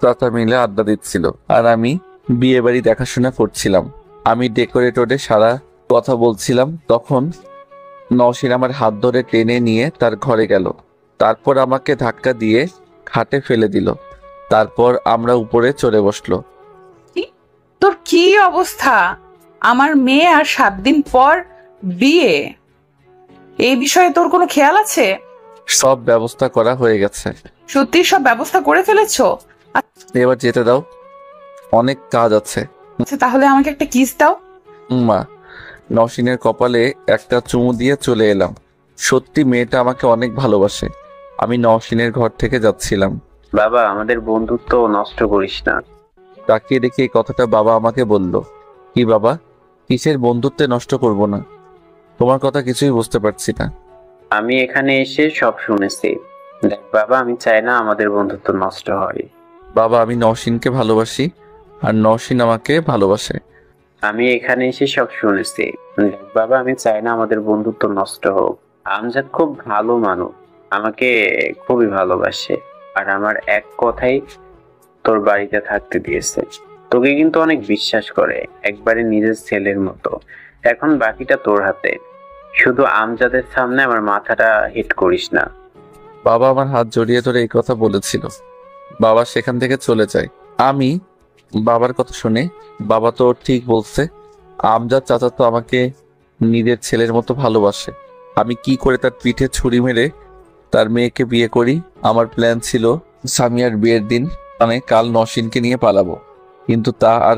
চাচা মিলে আড্ডা দিচ্ছিল আর আমি বিয়ে বাড়ি দেখাশোনা করছিলাম। আমি ডেকোরেটরে সারা কথা বলছিলাম। তখন নওশিন আমার হাত ধরে টেনে নিয়ে তার ঘরে গেল। তারপর আমাকে ধাক্কা দিয়ে খাটে ফেলে দিল। তারপর আমরা উপরে চড়ে বসলো। তোর কি অবস্থা? আমার মেয়ে আর 7 দিন পর বিয়ে, এই বিষয়ে তোর কোনো খেয়াল আছে? সব ব্যবস্থা করা হয়ে গেছে। সত্যি সব ব্যবস্থা করে ফেলেছো? এবার যেতে দাও, অনেক কাজ আছে। আচ্ছা, তাহলে আমাকে একটা কিস দাও। মা, নওশিনের কপালে একটা চুমু দিয়ে চলে এলাম। সত্যি মেয়েটা আমাকে অনেক ভালোবাসে। আমি নওশিনের ঘর থেকে যাচ্ছিলাম। বাবা, আমাদের বন্ধুত্ব নষ্ট করিস না। তাকিয়ে দেখি এই কথাটা বাবা আমাকে বলল। কি বাবা, কিসের বন্ধুত্বে নষ্ট করব না? তোমার কথা কিছুই বুঝতে পারছি না। আমি এখানে এসে সব শুনেছি। দেখ বাবা, আমি চাই না আমাদের বন্ধুত্ব নষ্ট হয়। বাবা, আমি নওশিনকে ভালোবাসি আর নওশিন আমাকে ভালোবাসে। আমি এখানে এসে সব শুনেছি। দেখ বাবা, আমি চাই না আমাদের বন্ধুত্ব নষ্ট হোক। আমজাদ খুব ভালো মানুষ, আমাকে খুবই ভালোবাসে। আর আমার এক কথাই তোর বাড়িতে থাকতে দিয়েছে। তোকে কিন্তু অনেক বিশ্বাস করে, একবারে নিজের ছেলের মতো। এখন বাকিটা তোর হাতে। শুধু আমজাদের সামনে আমার মাথাটা হিট করিস না। বাবা আমার হাত জড়িয়ে ধরে এই কথা বলেছিল। বাবা সেখান থেকে চলে যায়। আমি বাবার কথা শুনে, বাবা তো ঠিক বলছে, আমজাদ চাচা তো আমাকে নিজের ছেলের মতো ভালোবাসে। আমি কি করে তার পিঠে ছুরি মেরে তার মেয়েকে বিয়ে করি? আমার প্ল্যান ছিল সামিয়ার বিয়ের দিন মানে কাল নওশিনকে নিয়ে পালাবো, কিন্তু তা আর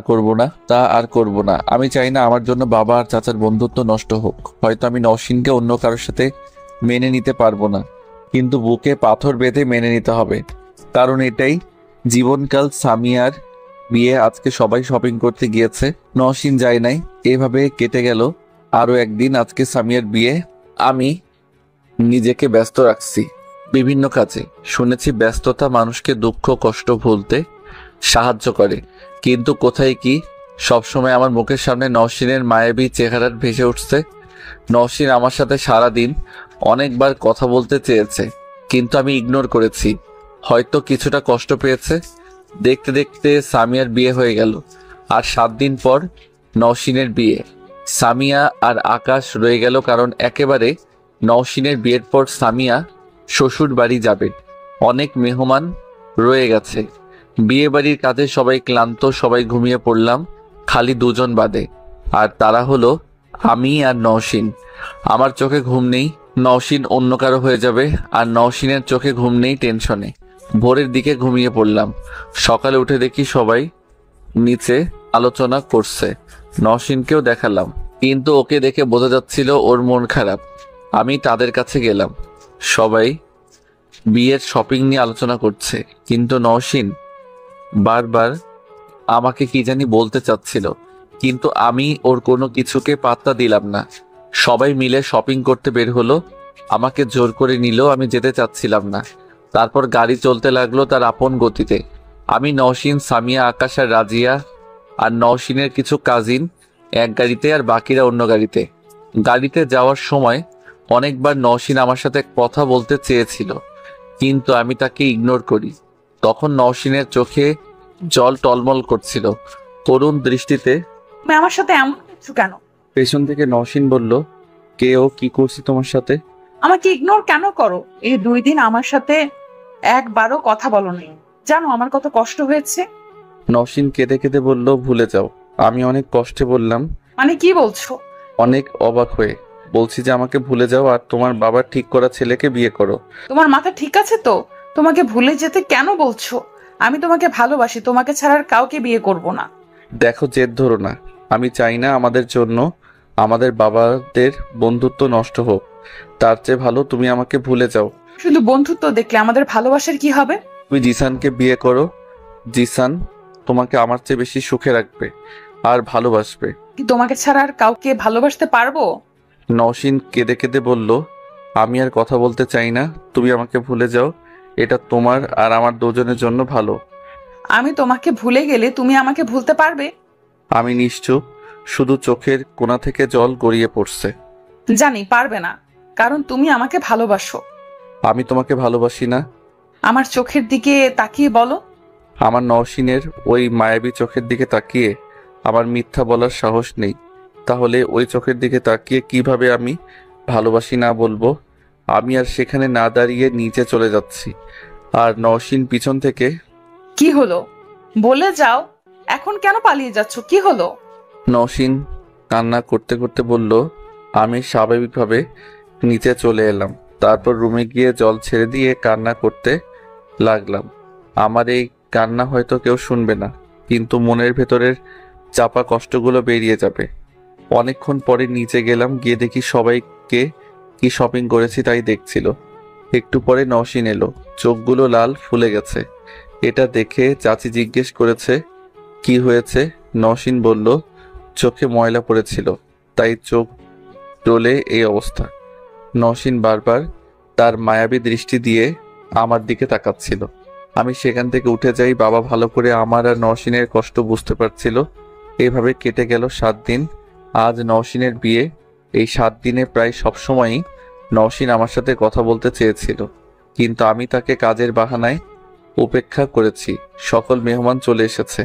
করব না। আমি চাই না আমার জন্য বাবা আর চাচার বন্ধুত্ব নষ্ট হোক। হয়তো আমি নওশিনকে অন্য কারোর সাথে মেনে নিতে পারবো না, কিন্তু বুকে পাথর বেঁধে মেনে নিতে হবে, কারণ এটাই জীবনকাল। সামিয়ার বিয়ে, আজকে সবাই শপিং করতে গিয়েছে, নওশিন যায় নাই। এভাবে কেটে গেল আরো একদিন। আজকে সামিয়ার বিয়ে। আমি নিজেকে ব্যস্ত রাখছি বিভিন্ন কাজে। শুনেছি ব্যস্ততা মানুষকে দুঃখ কষ্ট ভুলতে সাহায্য করে, কিন্তু কোথায় কি? সবসময় আমার মুখের সামনে নওশিনের মায়াবী চেহারা ভেসে উঠছে। নওশিন আমার সাথে সারাদিন অনেকবার কথা বলতে চেয়েছে, কিন্তু আমি ইগনোর করেছি। হয়তো কিছুটা কষ্ট পেয়েছে। দেখতে দেখতে সামিয়ার বিয়ে হয়ে গেল, আর 7 দিন পর নওশিনের বিয়ে। সামিয়া আর আকাশ রয়ে গেল, কারণ একেবারে নওশিনের বিয়ের পর সামিয়া শ্বশুর বাড়ি যাবে। অনেক মেহমান রয়ে গেছে। বিয়ে বাড়ির কাজে সবাই ক্লান্ত, সবাই ঘুমিয়ে পড়লাম, খালি দুজন বাদে। আর তারা হলো আমি আর নওশিন। আমার চোখে ঘুম নেই, নওশিন অন্য কারো হয়ে যাবে, আর নওশিনের চোখে ঘুম নেই টেনশনে। ভোরের দিকে ঘুমিয়ে পড়লাম। সকালে উঠে দেখি সবাই নিচে আলোচনা করছে। নওশিনকেও দেখালাম, কিন্তু ওকে দেখে বোঝা যাচ্ছিল ওর মন খারাপ। আমি তাদের কাছে গেলাম। সবাই বিয়ের শপিং নিয়ে আলোচনা করছে, কিন্তু নওশিন বারবার আমাকে কি জানি বলতে চাচ্ছিল, কিন্তু আমি ওর কোনো কিছুকে পাত্তা দিলাম না। সবাই মিলে শপিং করতে বের হলো, আমাকে জোর করে নিল। আমি যেতে চাচ্ছিলাম না। তারপর গাড়ি চলতে লাগলো তার আপন গতিতে। আমি, নওশিন, সামিয়া, আকাশ আর রাজিয়া আর নওশিনের কিছু কাজিন এক গাড়িতে আর বাকিরা অন্য গাড়িতে। গাড়িতে যাওয়ার সময় অনেকবার নওশিন আমার সাথে কথা বলতে চেয়েছিল, কিন্তু আমি তাকে ইগনোর করি। তখন নওশিনের চোখে জল টলমল করছিল, করুণ দৃষ্টিতে। তুমি আমার সাথে এমন কিছু কেন? পেছন থেকে নওশিন বলল, কে ও, কি করছি তোমার সাথে? আমাকে ইগনোর কেন করো? এই 2 দিন আমার সাথে একবারও কথা বলো নি। জানো আমার কত কষ্ট হয়েছে। নওশিন কেঁদে কেঁদে বলল, ভুলে যাও। আমি অনেক কষ্টে বললাম, মানে কি বলছো? অনেক অবাক হয়ে বলছি যে আমাকে ভুলে যাও আর তোমার বাবার ঠিক করা ছেলেকে বিয়ে করো। তোমার মাথা ঠিক আছে তো? তোমাকে ভুলে যেতে কেন বলছো? আমি তোমাকে ভালোবাসি, তোমাকে ছাড়া আর কাউকে বিয়ে করব না। দেখো, জেদ ধরো না। আমি চাই না আমাদের জন্য আমাদের বাবাদের বন্ধুত্ব নষ্ট হোক। তার চেয়ে ভালো তুমি আমাকে ভুলে যাও। শুধু বন্ধুত্ব দেখলে আমাদের ভালোবাসার কি হবে? তুমি জিসানকে বিয়ে করো। জিসান তোমাকে আমার চেয়ে বেশি সুখে রাখবে আর ভালোবাসবে। কি তোমাকে ছাড়া আর কাউকে ভালোবাসতে পারবো? নওশিন কেঁদে কেঁদে বলল, আমি আর কথা বলতে চাই না, তুমি আমাকে ভুলে যাও। এটা তোমার আর আমার দুজনের জন্য ভালো। আমি তোমাকে ভুলে গেলে তুমি আমাকে ভুলতে পারবে? আমি নিশ্চুপ, শুধু চোখের কোণা থেকে জল গড়িয়ে পড়ছে। জানি পারবে না, কারণ তুমি আমাকে ভালোবাসো। আমি তোমাকে ভালোবাসি না। আমার চোখের দিকে তাকিয়ে বলো। আমার নওশিনের ওই মায়াবী চোখের দিকে তাকিয়ে আমার মিথ্যা বলার সাহস নেই। তাহলে ওই চোখের দিকে তাকিয়ে কিভাবে আমি ভালোবাসি না বলবো? আমি আর সেখানে না দাঁড়িয়ে নিচে চলে যাচ্ছি, আর নওশিন পিছন থেকে। কি হলো বলে যাও, এখন কেন পালিয়ে যাচ্ছ? কি হলো? নওশিন কান্না করতে করতে বলল, আমি স্বাভাবিকভাবে নিচে চলে এলাম। তারপর রুমে গিয়ে জল ছেড়ে দিয়ে কান্না করতে লাগলাম। আমার এই কান্না হয়তো কেউ শুনবে না, কিন্তু মনের ভেতরের চাপা কষ্টগুলো বেরিয়ে যাবে। অনেকক্ষণ পরে নিচে গেলাম, গিয়ে দেখি সবাইকে কি শপিং করেছি তাই দেখছিল। একটু পরে নওশিন এলো, চোখগুলো লাল ফুলে গেছে। এটা দেখে চাচি জিজ্ঞেস করেছে, কি হয়েছে? নওশিন বলল, চোখে ময়লা পড়েছিল, তাই চোখ ডলে এই অবস্থা। নওশিন বারবার তার মায়াবী দৃষ্টি দিয়ে আমার দিকে তাকাচ্ছিল। আমি সেখান থেকে উঠে যাই। বাবা ভালো করে আমার আর নওশিনের কষ্ট বুঝতে পারছিল। এভাবে কেটে গেল 7 দিন। আজ নওশিনের বিয়ে। এই 7 দিনে প্রায় সবসময়ই নওশিন আমার সাথে কথা বলতে চেয়েছিল, কিন্তু আমি তাকে কাজের বাহানায় উপেক্ষা করেছি। সকল মেহমান চলে এসেছে।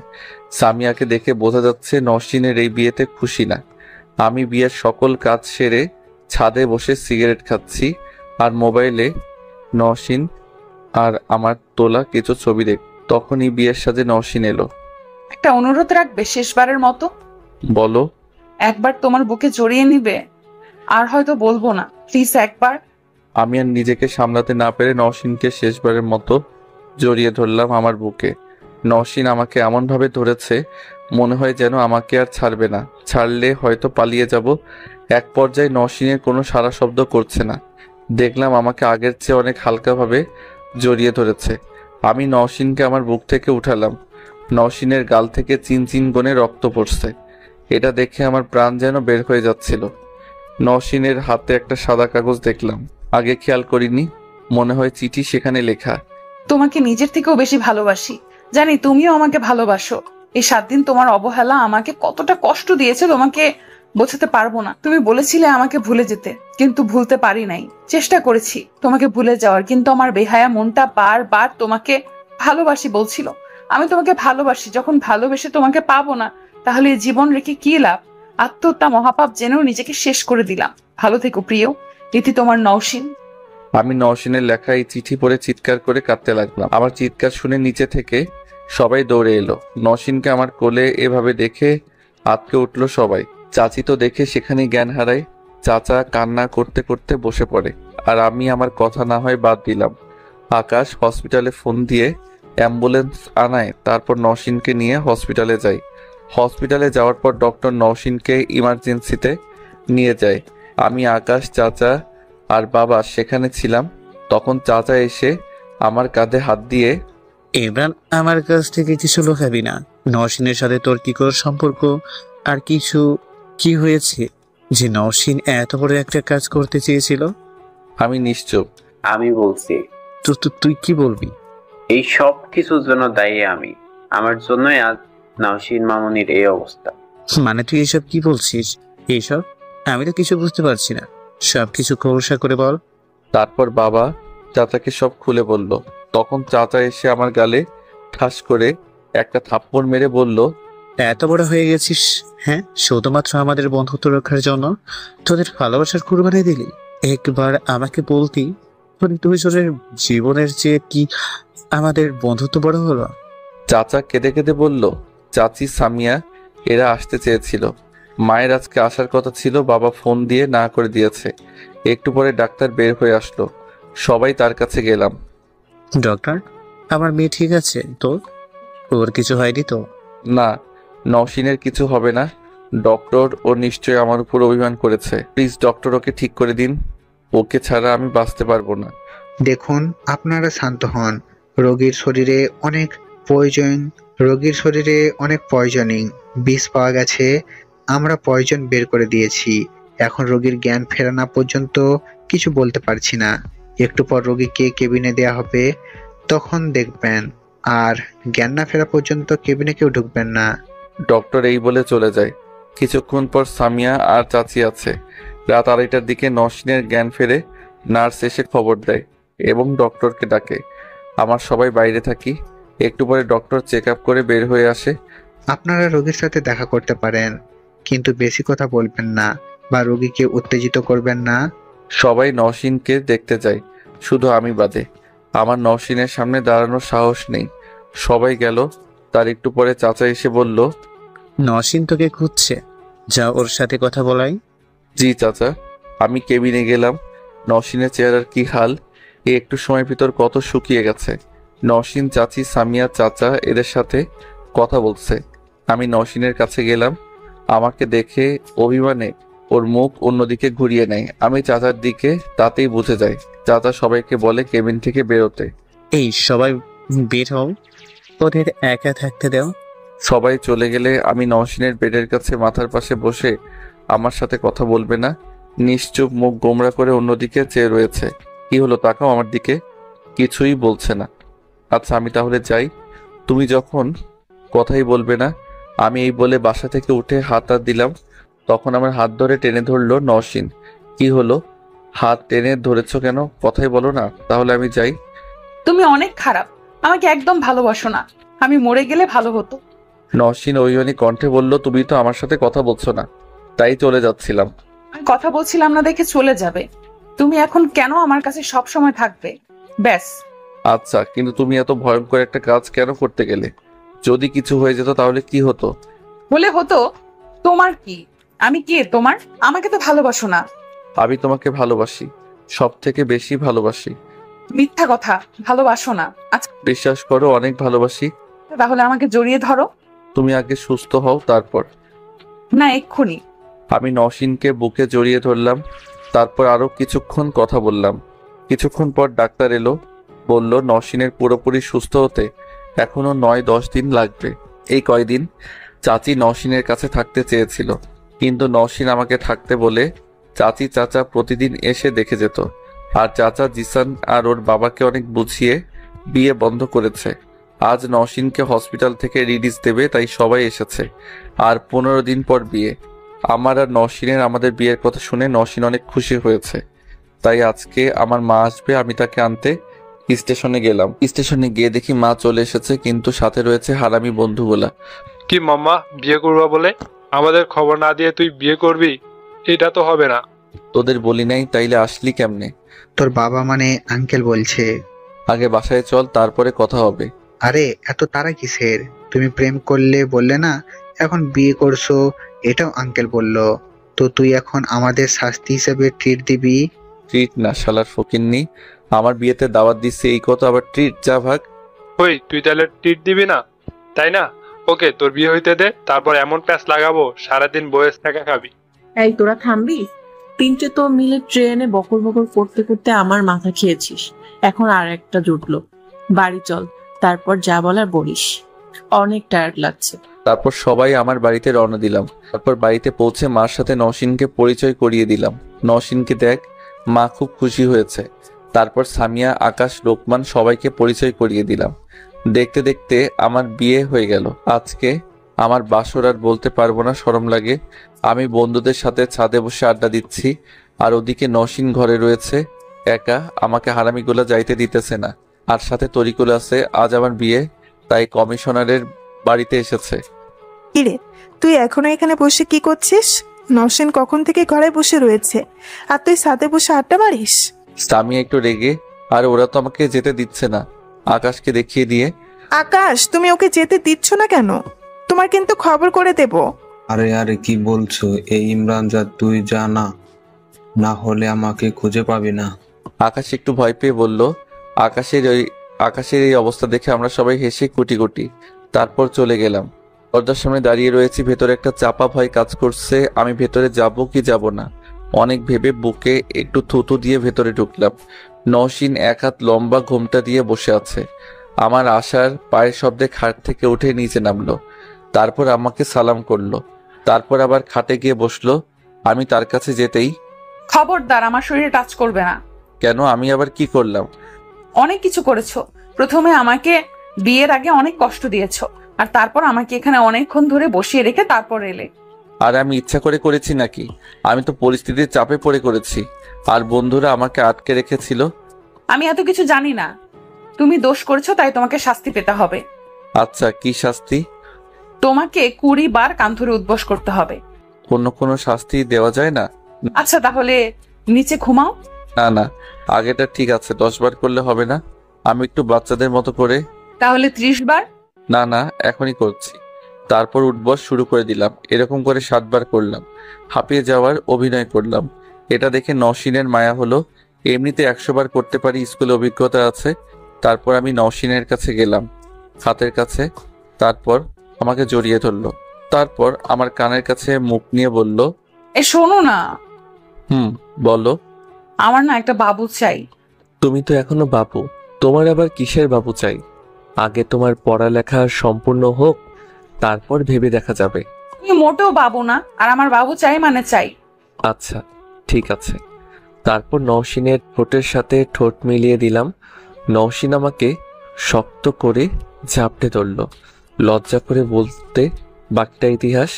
সামিয়াকে দেখে বোঝা যাচ্ছে নওশিনের এই বিয়েতে খুশি না। আমি বিয়ের সকল কাজ সেরে ছাদে বসে সিগারেট খাচ্ছি আর মোবাইলে নওশিন আর আমার তোলা কিছু ছবি দেখ। তখনই বিয়ের সাজে নওশিন এলো। একটা অনুরোধ রাখবে শেষবারের মতো? বলো। একবার তোমার বুকে জড়িয়ে নিবে? আর হয়তো বলবো না, প্লিজ একবার। আমি আর নিজেকে সামলাতে না পেরে নওশিনকে শেষবারের মতো জড়িয়ে ধরলাম আমার বুকে। নওশিন আমাকে এমনভাবে ধরেছে মনে হয় যেন আমাকে আর ছাড়বে না, ছাড়লে হয়তো পালিয়ে যাব। এক পর্যায়ে নওশিনের কোনো সারা শব্দ করছে না। দেখলাম আমাকে আগের চেয়ে অনেক হালকাভাবে জড়িয়ে ধরেছে। আমি নওশিনকে আমার বুক থেকে উঠালাম। নওশিনের গাল থেকে চিনচিন গনে রক্ত পড়ছে। এটা দেখে আমার প্রাণ যেন বের হয়ে যাচ্ছিল। নওশিনের হাতে একটা সাদা কাগজ দেখলাম, আগে খেয়াল করিনি। মনে হয় চিঠি, সেখানে লেখা, তোমাকে নিজের থেকেও বেশি ভালোবাসি। জানি তুমিও আমাকে ভালোবাসো। এই 7 দিন তোমার অবহেলা আমাকে কতটা কষ্ট দিয়েছে তোমাকে বোঝাতে পারবো না। তুমি বলেছিলে আমাকে ভুলে যেতে, কিন্তু ভুলতে পারি নাই। চেষ্টা করেছি তোমাকে ভুলে যাওয়ার, কিন্তু আমার বেহায়া মনটা বারবার তোমাকে ভালোবাসি বলছিল। আমি তোমাকে ভালোবাসি। যখন ভালোবেসে তোমাকে পাবো না, তাহলে এই জীবন রেখে কি লাভ? আত্মহত্যা মহাপাপ জেনেও নিজেকে শেষ করে দিলাম। ভালো থেকো প্রিয়। ইতি তোমার নওশিন। আমি নওশিনের লেখা এই চিঠি পড়ে চিৎকার করে কাঁদতে লাগলাম। আমার চিৎকার শুনে নিচে থেকে সবাই দৌড়ে এলো। নওশিনকে আমার কোলে এভাবে দেখে আঁতকে উঠলো সবাই। চাচি তো দেখে সেখানেই জ্ঞান হারায়। চাচা কান্না করতে করতে বসে পড়ে, আর আমি আমার কথা না হয় বাদ দিলাম। আকাশ হসপিটালে ফোন দিয়ে অ্যাম্বুলেন্স আনায়, তারপর নওশিনকে নিয়ে হসপিটালে যাই। হসপিটালে যাওয়ার পর ডক্টর নওশিনকে ইমার্জেন্সিতে নিয়ে যায়। আমি, আকাশ, চাচা আর বাবা সেখানে ছিলাম। তখন চাচা এসে আমার কাঁধে হাত দিয়ে, ইমরান, আমার কাছ থেকে কিছু লুকাবি না। নওশিনের সাথে তোর কি করে সম্পর্ক আর কিছু কি হয়েছে যে নওশিন এত বড় একটা কাজ করতে চেয়েছিল? আমি নিশ্চুপ। আমি বলছি। তুই কি বলবি? এই সব কিছুর জন্য দায়ী আমি। আমার জন্যই আজ নওশিন মামুনির এই অবস্থা। মানে তুই এসব কি বলছিস? এইসব আমি তো কিছু বুঝতে পারছি না, সবকিছু খোলসা করে বল। তারপর বাবা চাচাকে সব খুলে বলল। তখন চাচা এসে আমার গালে ঠাস করে একটা থাপ্পড় মেরে বলল, এত বড় হয়ে গেছিস, হ্যাঁ? শুধুমাত্র আমাদের বন্ধুত্ব রক্ষার জন্য তোদের ভালোবাসার কুরবানি দিলি? একবার আমাকে বলতি তোর দুইজনের জীবনের চেয়ে কি আমাদের বন্ধুত্ব বড় হলো? চাচা কেঁদে কেঁদে বলল, চাচি, সামিয়া এরা আসতে চেয়েছিল। মায়ের আজকে আসার কথা ছিল, বাবা ফোন দিয়ে না করে দিয়েছে। একটু পরে ডাক্তার বের হয়ে আসলো, সবাই তার কাছে গেলাম। ডক্টর, আমার মেয়ে ঠিক আছে তো? ওর কিছু হয়নি তো? না, নওশিনের কিছু হবে না। ডক্টর ও নিশ্চয়ই আমার উপর অভিমান করেছে। প্লিজ ডক্টর ওকে ঠিক করে দিন, ওকে ছাড়া আমি বাঁচতে পারবো না। দেখুন, আপনারা শান্ত হন। রোগীর শরীরে অনেক পয়জনিং বিষ পাওয়া গেছে। আমরা পয়জন বের করে দিয়েছি। এখন রোগীর জ্ঞান ফেরা না পর্যন্ত কিছু বলতে পারছি না। একটু পর রোগীকে কেবিনে দেয়া হবে, তখন দেখবেন। আর জ্ঞান না ফেরা পর্যন্ত কেবিনে কেউ ঢুকবেন না। ডক্টর এই বলে চলে যায়। কিছুক্ষণ পর সামিয়া আর চাচি আছে। রাত 2:30টার দিকে নওশিনের জ্ঞান ফেরে। নার্স এসে খবর দেয় এবং ডক্টরকে ডাকে। আমার সবাই বাইরে থাকি। একটু পরে ডক্টর চেক আপ করে বের হয়ে আসে। আপনারা রোগীর সাথে দেখা করতে পারেন, কিন্তু বেশি কথা বলবেন না বা রোগীকে উত্তেজিত করবেন না। সবাই নওশিনকে দেখতে যায়, শুধু আমি বাদে। আমার নওশিনের সামনে দাঁড়ানোর সাহস নেই। সবাই গেল। তার একটু পরে চাচা এসে বলল, নওশিন তোকে খুঁজছে, যা ওর সাথে কথা বলাই। জি চাচা। আমি কেবিনে গেলাম। নওশিনের চেহারার কি হাল! এই একটু সময়ের ভিতর কত শুকিয়ে গেছে। নওশিন, চাচি, সামিয়া, চাচা এদের সাথে কথা বলছে। আমি নওশিনের কাছে গেলাম। আমাকে দেখে অভিমানে ওর মুখ অন্যদিকে ঘুরিয়ে নেয়। আমি চাচার দিকে, তাতেই বুঝে যায়। চাচা সবাইকে বলে কেবিন থেকে বেরোতে। এই সবাই বের হও, ওদের একা থাকতে দাও। সবাই চলে গেলে আমি নওশিনের বেডের কাছে মাথার পাশে বসে, আমার সাথে কথা বলবে না, নিশ্চুপ, মুখ গোমরা করে অন্যদিকে চেয়ে রয়েছে। কি হলো, তাকাও আমার দিকে। কিছুই বলছে না। আচ্ছা আমি তাহলে যাই, তুমি যখন কথাই বলবে না। আমি এই বলে বাসা থেকে উঠে হাত দিলাম। তখন আমার হাত ধরে টেনে ধরলো নওশিন। কি হলো, হাত টেনে ধরেছ কেন? কথাই বলো না। তাহলে আমি যাই। তুমি অনেক খারাপ, আমাকে একদম ভালোবাসো না। আমি মরে গেলে ভালো হতো। নওশিন অভিমানী কণ্ঠে বলল, তুমি তো আমার সাথে কথা বলছো না, তাই চলে যাচ্ছিলাম। আমি কথা বলছিলাম না দেখে চলে যাবে? তুমি এখন কেন আমার কাছে সব সময় থাকবে? ব্যাস। আচ্ছা, কিন্তু তুমি এত ভয়ঙ্কর একটা কাজ কেন করতে গেলে? যদি কিছু হয়ে যেত তাহলে কি হতো? বলে হতো, তোমার কি? আমি কে তোমার? আমাকে তো ভালোবাসো না। আমি তোমাকে ভালোবাসি, সব থেকে বেশি ভালোবাসি। মিথ্যা কথা, ভালোবাসো না। আচ্ছা বিশ্বাস করো, অনেক ভালোবাসি। তাহলে আমাকে জড়িয়ে ধরো। তুমি আগে সুস্থ হও, তারপর। না, এক্ষুনি। আমি নওশিনকে বুকে জড়িয়ে ধরলাম। তারপর আরো কিছুক্ষণ কথা বললাম। কিছুক্ষণ পর ডাক্তার এলো। বলল নওশিনের পুরোপুরি সুস্থ হতে এখনো 9-10 দিন লাগবে। এই কয়দিন চাচি নওশিনের কাছে থাকতে চেয়েছিল, কিন্তু নওশিন আমাকে থাকতে বলে চাচি, চাচা প্রতিদিন এসে দেখে যেত। আর চাচা জিসান আর ওর বাবাকে অনেক বুঝিয়ে বিয়ে বন্ধ করেছে। আজ নওশিনকে হসপিটাল থেকে রিলিজ দেবে, তাই সবাই এসেছে। আর 15 দিন পর বিয়ে। আমার আর নওশিনের আমাদের বিয়ের কথা শুনে নওশিন অনেক খুশি হয়েছে। তাই আজকে আমার মা আসবে, আমি তাকে আনতে স্টেশনে গেলাম। স্টেশনে গিয়ে দেখি মা চলে এসেছে, কিন্তু সাথে রয়েছে হারামি বন্ধুগুলা। কি মাম্মা, বিয়ে করবা বলে আমাদের খবর না দিয়ে তুই বিয়ে করবি? এটা তো হবে না। তোদের বলি নাই, তাইলে আসলি কেমনে? তোর বাবা মানে আঙ্কেল বলছে। আগে বাসায় চল, তারপরে কথা হবে। আরে এত তারা কিসের? তুমি প্রেম করলে বললে না, এখন বিয়ে করছো, এটাও আঙ্কেল বলল। তো তুই এখন আমাদের শাস্তি হিসেবে ট্রিট দিবি? ট্রিট না, শালার ফকিন্নি। আমার বিয়েতে দাওয়াত দিচ্ছে, এই কত আবার ট্রিট? যা ভাগ। ওই তুই তাহলে ট্রিট দিবি না, তাই না? ওকে, তোর বিয়ে হইতে দে, তারপর এমন প্যাচ লাগাবো সারাদিন বয়স টাকা খাবি। এই তোরা থামবি? তিনটে তো মিলে ট্রেনে বকর বকর করতে করতে আমার মাথা খেয়েছিস। এখন আর একটা জুটলো। বাড়ি চল, তারপর যা বলার বলিস। অনেক টায়ার্ড লাগছে। তারপর সবাই আমার বাড়িতে রওনা দিলাম। তারপর বাড়িতে পৌঁছে মার সাথে নওশিনকে পরিচয় করিয়ে দিলাম। নওশিনকে দেখ, মা খুব খুশি হয়েছে। তারপর সামিয়া, আকাশ, লোকমান সবাইকে পরিচয় করিয়ে দিলাম। দেখতে দেখতে আমার বিয়ে হয়ে গেল। আজকে আমার বাসর আর বলতে পারবো না, শরম লাগে। আমি বন্ধুদের সাথে ছাদে বসে আড্ডা দিচ্ছি, আর ওদিকে নসীন ঘরে রয়েছে একা, আমাকে হারামিগুলো যাইতে দিতেছে না। আর সাথে তরিকুল আছে, আজ আমার বিয়ে, তাই কমিশনারের বাড়িতে এসেছে। কিরে, তুই এখনো এখানে বসে কি করছিস? নসীন কখন থেকে ঘরে বসে রয়েছে, আর তুই ছাদে বসে আড্ডা মারিস? আমি একটু রেগে, আর ওরা তো আমাকে যেতে দিচ্ছে না, আকাশকে দেখিয়ে দিয়ে। আকাশ, তুমি ওকে যেতে দিচ্ছ না কেন? তোমার কিন্তু খবর করে দেব। আরে আরে কি বলছো? এই ইমরান যা, তুই যা না, না হলে আমাকে খুঁজে পাবি না। আকাশ একটু ভয় পেয়ে বলল। আকাশের এই অবস্থা দেখে আমরা সবাই হেসে কুটি কুটি। তারপর চলে গেলাম। দরজার সামনে দাঁড়িয়ে রয়েছি, ভেতরে একটা চাপা ভয় কাজ করছে। আমি ভেতরে যাব কি যাব না অনেক ভেবে বুকে একটু থুতু দিয়ে ভেতরে ঢুকলাম। নওশীন এক হাত লম্বা ঘোমটা দিয়ে বসে আছে। আমার আসার পায়ের শব্দে খাট থেকে উঠে নিচে নামলো, তারপর আমাকে সালাম করলো, তারপর আবার খাটে গিয়ে বসলো। আমি তার কাছে যেতেই, খবরদার আমার শরীরে টাচ করবে না। কেন? আমি আবার কি করলাম? অনেক কিছু করেছো। প্রথমে আমাকে বিয়ের আগে অনেক কষ্ট দিয়েছো, আর তারপর আমাকে এখানে অনেকক্ষণ ধরে বসিয়ে রেখে তারপর এলে। আর আমি ইচ্ছা করে করেছি নাকি? আমি তো পরিস্থিতির চাপে পড়ে করেছি, আর বন্ধুরা আমাকে আটকে রেখেছিল। আমি এত কিছু জানি না। তুমি দোষ করেছো, তাই তোমাকে শাস্তি পেতে হবে। আচ্ছা, কি শাস্তি? তোমাকে 20 বার কান ধরে উদ্বোস করতে হবে। কোনো শাস্তি দেওয়া যায় না? আচ্ছা, তাহলে নিচে ঘুমাও। না না, আগেটা ঠিক আছে, 10 বার করলে হবে না? আমি একটু বাচ্চাদের মতো করে। তাহলে 30 বার। না না, এখনই করছি। তারপর উঠবস শুরু করে দিলাম। এরকম করে 7 বার করলাম। হাঁপিয়ে যাওয়ার অভিনয় করলাম। এটা দেখে নওশীনের মায়া হলো। এমনিতে 100 বার করতে পারি, স্কুলে অভিজ্ঞতা আছে। তারপর আমি নওশীনের কাছে গেলাম, হাতের কাছে। তারপর আমাকে জড়িয়ে ধরলো, তারপর আমার কানের কাছে মুখ নিয়ে বলল, এ শোনো না। বলো। আমার না একটা বাবু চাই। তুমি তো এখনো বাবু, তোমার আবার কিসের বাবু চাই? আগে তোমার পড়ালেখা সম্পূর্ণ হোক, তারপর ভেবে দেখা যাবে। তুমি মোটেও বাবু না, আর আমার বাবু চাই মানে চাই। আচ্ছা ঠিক আছে। তারপর নওশীনের ঠোঁটের সাথে ঠোঁট মিলিয়ে দিলাম। নওশীন আমাকে শক্ত করে ঝাপটে ধরল। লজ্জা করে বলতে বাকিটা ইতিহাস।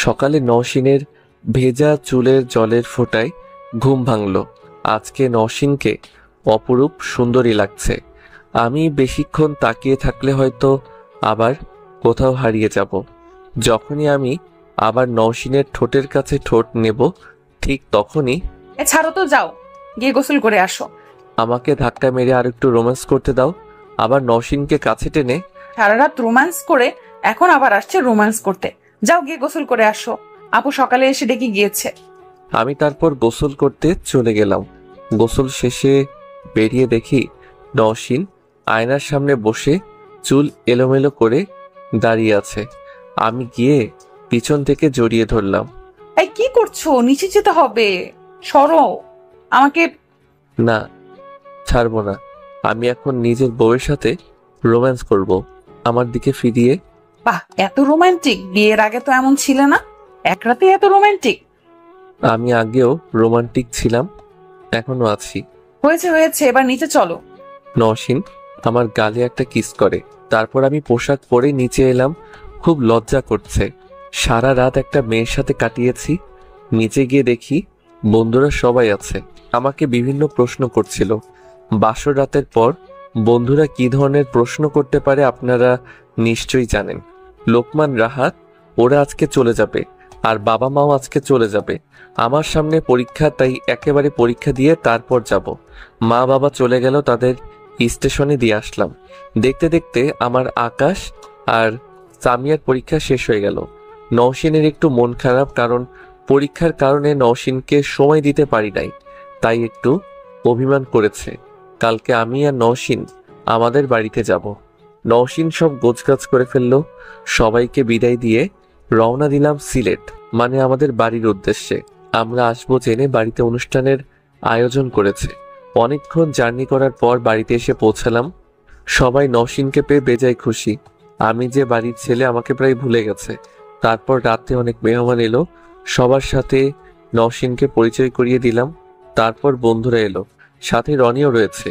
সকালে নওশীনের ভেজা চুলের জলের ফোঁটায় ঘুম ভাঙল। আজকে নওশীনকে অপরূপ সুন্দরী লাগছে। আমি বেশিক্ষণ তাকিয়ে থাকলে হয়তো আবার কোথাও হারিয়ে যাব। যখনই আমি আবার নওশীনের ঠোঁটের কাছে ঠোঁট নেব, ঠিক তখনই, ছাড়ো তো, যাও গিয়ে গোসল করে আসো। আমাকে ধাক্কা মেরে আর একটু রোম্যান্স করতে দাও। আবার নওশীনকে কাছে টেনে, সারা রাত রোম্যান্স করে এখন আবার আসছে রোম্যান্স করতে। যাও গিয়ে গোসল করে আসো, আপু সকালে এসে ডেকে গিয়েছে। আমি তারপর গোসল করতে চলে গেলাম। গোসল শেষে বেরিয়ে দেখি নওশীন আয়নার সামনে বসে চুল এলোমেলো করে দাঁড়িয়ে আছে। আমি গিয়ে পিছন থেকে জড়িয়ে ধরলাম। এই কি করছো? নিচে যেতে হবে, সরো আমাকে। না, ছাড়বো না। আমি এখন নিজের বউয়ের সাথে রোম্যান্স করব। আমার দিকে ফিরিয়ে। বাহ, এত রোমান্টিক! বিয়ের আগে তো এমন ছিলে না, এক রাতে এত রোমান্টিক। আমি আগেও রোমান্টিক ছিলাম, এখনো আছি। হয়েছে হয়েছে, এবার নিচে চলো। নওশীন আমার গালে একটা কিস করে। তারপর আমি পোশাক পরে নিচে এলাম। খুব লজ্জা করছে, সারা রাত একটা মেয়ের সাথে কাটিয়েছি। নিচে গিয়ে দেখি বন্ধুরা সবাই আছে, আমাকে বিভিন্ন প্রশ্ন করছিল। বাসর রাতের পর বন্ধুরা কি ধরনের প্রশ্ন করতে পারে আপনারা নিশ্চয়ই জানেন। লোকমান, রাহাত ওরা আজকে চলে যাবে, আর বাবা মাও আজকে চলে যাবে। আমার সামনে পরীক্ষা, তাই একেবারে পরীক্ষা দিয়ে তারপর যাব। মা বাবা চলে গেল, তাদের স্টেশনে দিয়ে আসলাম। দেখতে দেখতে আমার আকাশ আর সামিয়ার পরীক্ষা শেষ হয়ে গেল। নওশীনের একটু মন খারাপ, কারণ পরীক্ষার কারণে নওশীনকে সময় দিতে পারি নাই, তাই একটু অভিমান করেছে। কালকে আমি আর নওশীন আমাদের বাড়িতে যাব। নওশীন সব গোছগাছ করে ফেললো। সবাইকে বিদায় দিয়ে রওনা দিলাম সিলেট, মানে আমাদের বাড়ির উদ্দেশ্যে। আমরা আসবো জেনে বাড়িতে অনুষ্ঠানের আয়োজন করেছে। অনেকক্ষণ জার্নি করার পর বাড়িতে এসে পৌঁছালাম। সবাই নওশীনকে পেয়ে বেজায় খুশি। আমি যে বাড়ির ছেলে আমাকে প্রায় ভুলে গেছে। তারপর রাতে অনেক মেহমান এলো, সবার সাথে নওশীনকে পরিচয় করিয়ে দিলাম। তারপর বন্ধুরা এলো, সাথে রনিও রয়েছে।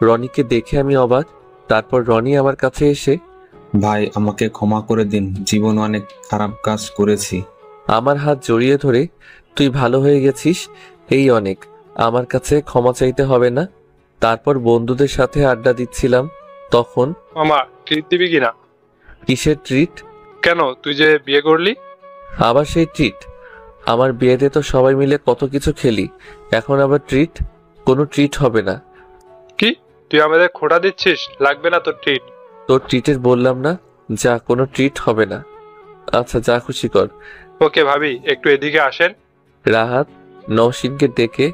রনিকে দেখে আমি অবাক। তারপর রনি আমার কাছে এসে ভাই আমাকে ক্ষমা করে দিন, জীবন অনেক খারাপ কাজ করেছি। আমার হাত জড়িয়ে ধরে, তুই ভালো হয়ে গেছিস এই অনেক, আমার কাছে ক্ষমা চাইতে হবে না। তারপর বন্ধুদের সাথে আড্ডা দিচ্ছিলাম, তখন মামা ট্রিট দিবি কিনা? কিসের ট্রিট? কেন, তুই যে বিয়ে করলি? আবার সেই ট্রিট? আমার বিয়েতে তো সবাই মিলে কত কিছু খেলি, এখন আবার ট্রিট? কোনো ট্রিট হবে না। কি তুই আমাদের খোটা দিচ্ছিস? লাগবে না তোর ট্রিট। তোর ট্রিটের বললাম না, যা, কোনো ট্রিট হবে না। আচ্ছা যা খুশি কর। ওকে ভাবি, একটু এদিকে আসেন। রাহাত নওশিনকে ডেকে,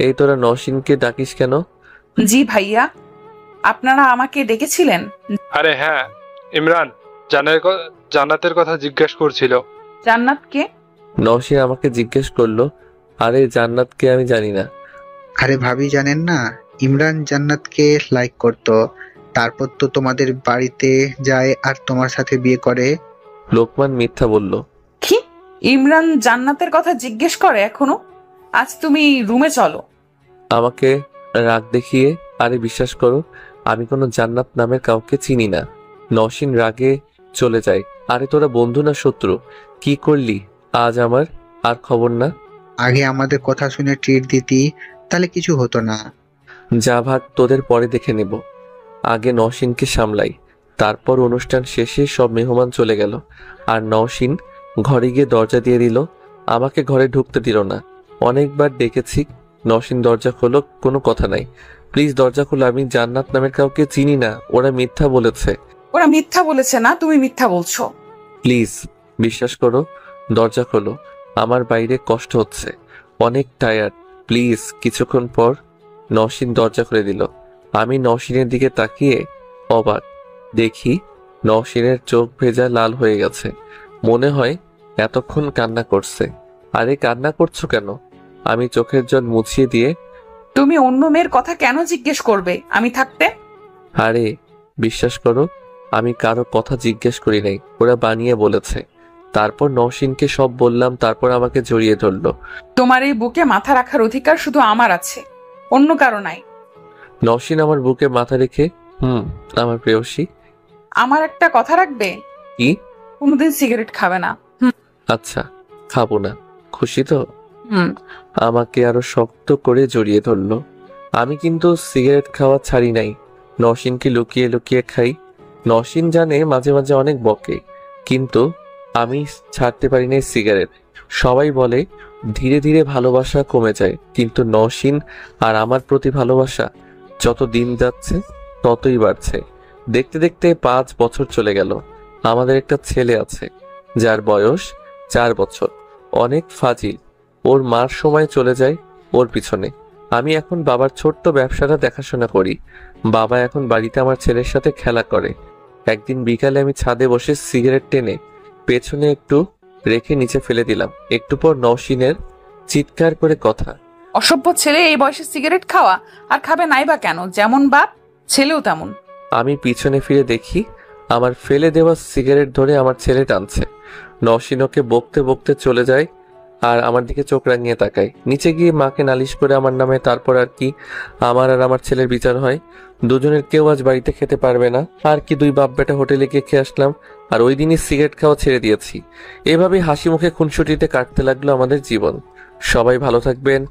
এই তোরা নওশিনকে ডাকিস কেন? জি ভাইয়া, আপনারা আমাকে ডেকেছিলেন? আরে হ্যাঁ, ইমরান জান্নাতের কথা জিজ্ঞেস করছিল। জান্নাতকে? নওশিন আমাকে জিজ্ঞেস করলো। আরে জান্নাতকে আমি জানি না। আরে ভাবি জানেন না? ইমরান জান্নাতকে লাইক করতো, তারপর তো তোমাদের বাড়িতে যায় আর তোমার সাথে বিয়ে করে। লোকমান মিথ্যা বলল। কি? ইমরান জান্নাতের কথা জিজ্ঞেস করে এখনো? আজ তুমি রুমে চলো। আমাকে রাগ দেখিয়ে, আরে বিশ্বাস করো আমি কোনো জান্নাত নামের কাউকে চিনি না। নওশিন রাগে চলে যায়। আরে তোরা বন্ধু না শত্রু? কি করলি আজ আমার? আর খবর না? আগে আমাদের কথা শুনে ট্রিট দিতি, তাহলে কিছু হতো না। যা ভাগ তোদের পরে দেখে নেব, আগে নওশিনকে সামলাই। তারপর অনুষ্ঠান শেষে সব মেহমান চলে গেল, আর নওশিন ঘরে গিয়ে দরজা দিয়ে দিল। আমাকে ঘরে ঢুকতে দিল না। অনেকবার ডেকেছি, নওশিন দরজা খোলো, কোনো কথা নাই, প্লিজ দরজা খোলো, আমি জান্নাত নামের কাউকে চিনি না, ওরা মিথ্যা বলেছে। ওরা মিথ্যা বলেছে না, তুমি মিথ্যা বলছো। প্লিজ বিশ্বাস করো, দরজা খোলো, আমার বাইরে কষ্ট হচ্ছে, অনেক টায়ার্ড, প্লিজ। কিছুক্ষণ পর নওশিন দরজা খুলে দিল। আমি নওশিনের দিকে তাকিয়ে অবাক, দেখি নওশিনের চোখ ভেজা লাল হয়ে গেছে, মনে হয় এতক্ষণ কান্না করছে। আরে কান্না করছো কেন? আমি চোখের জল মুছিয়ে দিয়ে, তুমি অন্য মেয়ের কথা কেন জিজ্ঞেস করবে আমি থাকতে? আরে বিশ্বাস করো আমি কারো কথা জিজ্ঞেস করি নাই, ওরা বানিয়ে বলেছে। তারপর নওশিনকে সব বললাম, তারপর আমাকে জড়িয়ে ধরলো। তোমার এই বুকে মাথা রাখার অধিকার শুধু আমার আছে, অন্য কারো নাই। নওশিন আমার বুকে মাথা রেখে, আমার প্রেয়সী। আমার একটা কথা রাখবে? কি? কোনোদিন সিগারেট খাবে না। আচ্ছা খাবো না, খুশি তো? আমাকে আরো শক্ত করে জড়িয়ে ধরলো। আমি কিন্তু সিগারেট খাওয়া ছাড়ি নাই, নওশিনকে লুকিয়ে লুকিয়ে খাই। নওশিন জানে মাঝে মাঝে অনেক বকে, কিন্তু আমি ছাড়তে পারি না সিগারেট। সবাই বলে ধীরে ধীরে ভালোবাসা কমে যায়, কিন্তু নওশিন আর আমার প্রতি ভালোবাসা যত দিন যাচ্ছে ততই বাড়ছে। দেখতে দেখতে 5 বছর চলে গেল। আমাদের একটা ছেলে আছে, যার বয়স 4 বছর, অনেক ফাজিল। ওর মার সময় চলে যায় ওর পিছনে। আমি এখন বাবার ছোট্ট ব্যবসাটা দেখাশোনা করি। বাবা এখন বাড়িতে আমার ছেলের সাথে খেলা করে। একদিন বিকালে আমি ছাদে বসে সিগারেট টেনে পেছনে একটু রেখে নিচে ফেলে দিলাম। একটু পর নওশিনের চিৎকার করে কথা, অসভ্য ছেলে, এই বয়সে সিগারেট খাওয়া, আর খাবে নাই বা কেন? যেমন বাপ ছেলেও তেমন। আমি পিছনে ফিরে দেখি আমার ফেলে দেওয়া সিগারেট ধরে আমার ছেলে টানছে। নওশিন ওকে বকতে বকতে চলে যায় আর আমার দিকে চোখ রাঙিয়ে তাকায়। নিচে গিয়ে মাকে নালিশ করে আমার নামে, তারপর আর কি আমার আর আমার ছেলের বিচার হয়। দুজনের কেউ আজ বাড়িতে খেতে পারবে না। আর কি 2 বাপ বেটা হোটেলে গিয়ে খেয়ে আসলাম, আর ওই দিনই সিগারেট খাওয়া ছেড়ে দিয়েছি। এভাবে হাসি মুখে খুনসুটিতে কাটতে লাগলো আমাদের জীবন। সবাই ভালো থাকবেন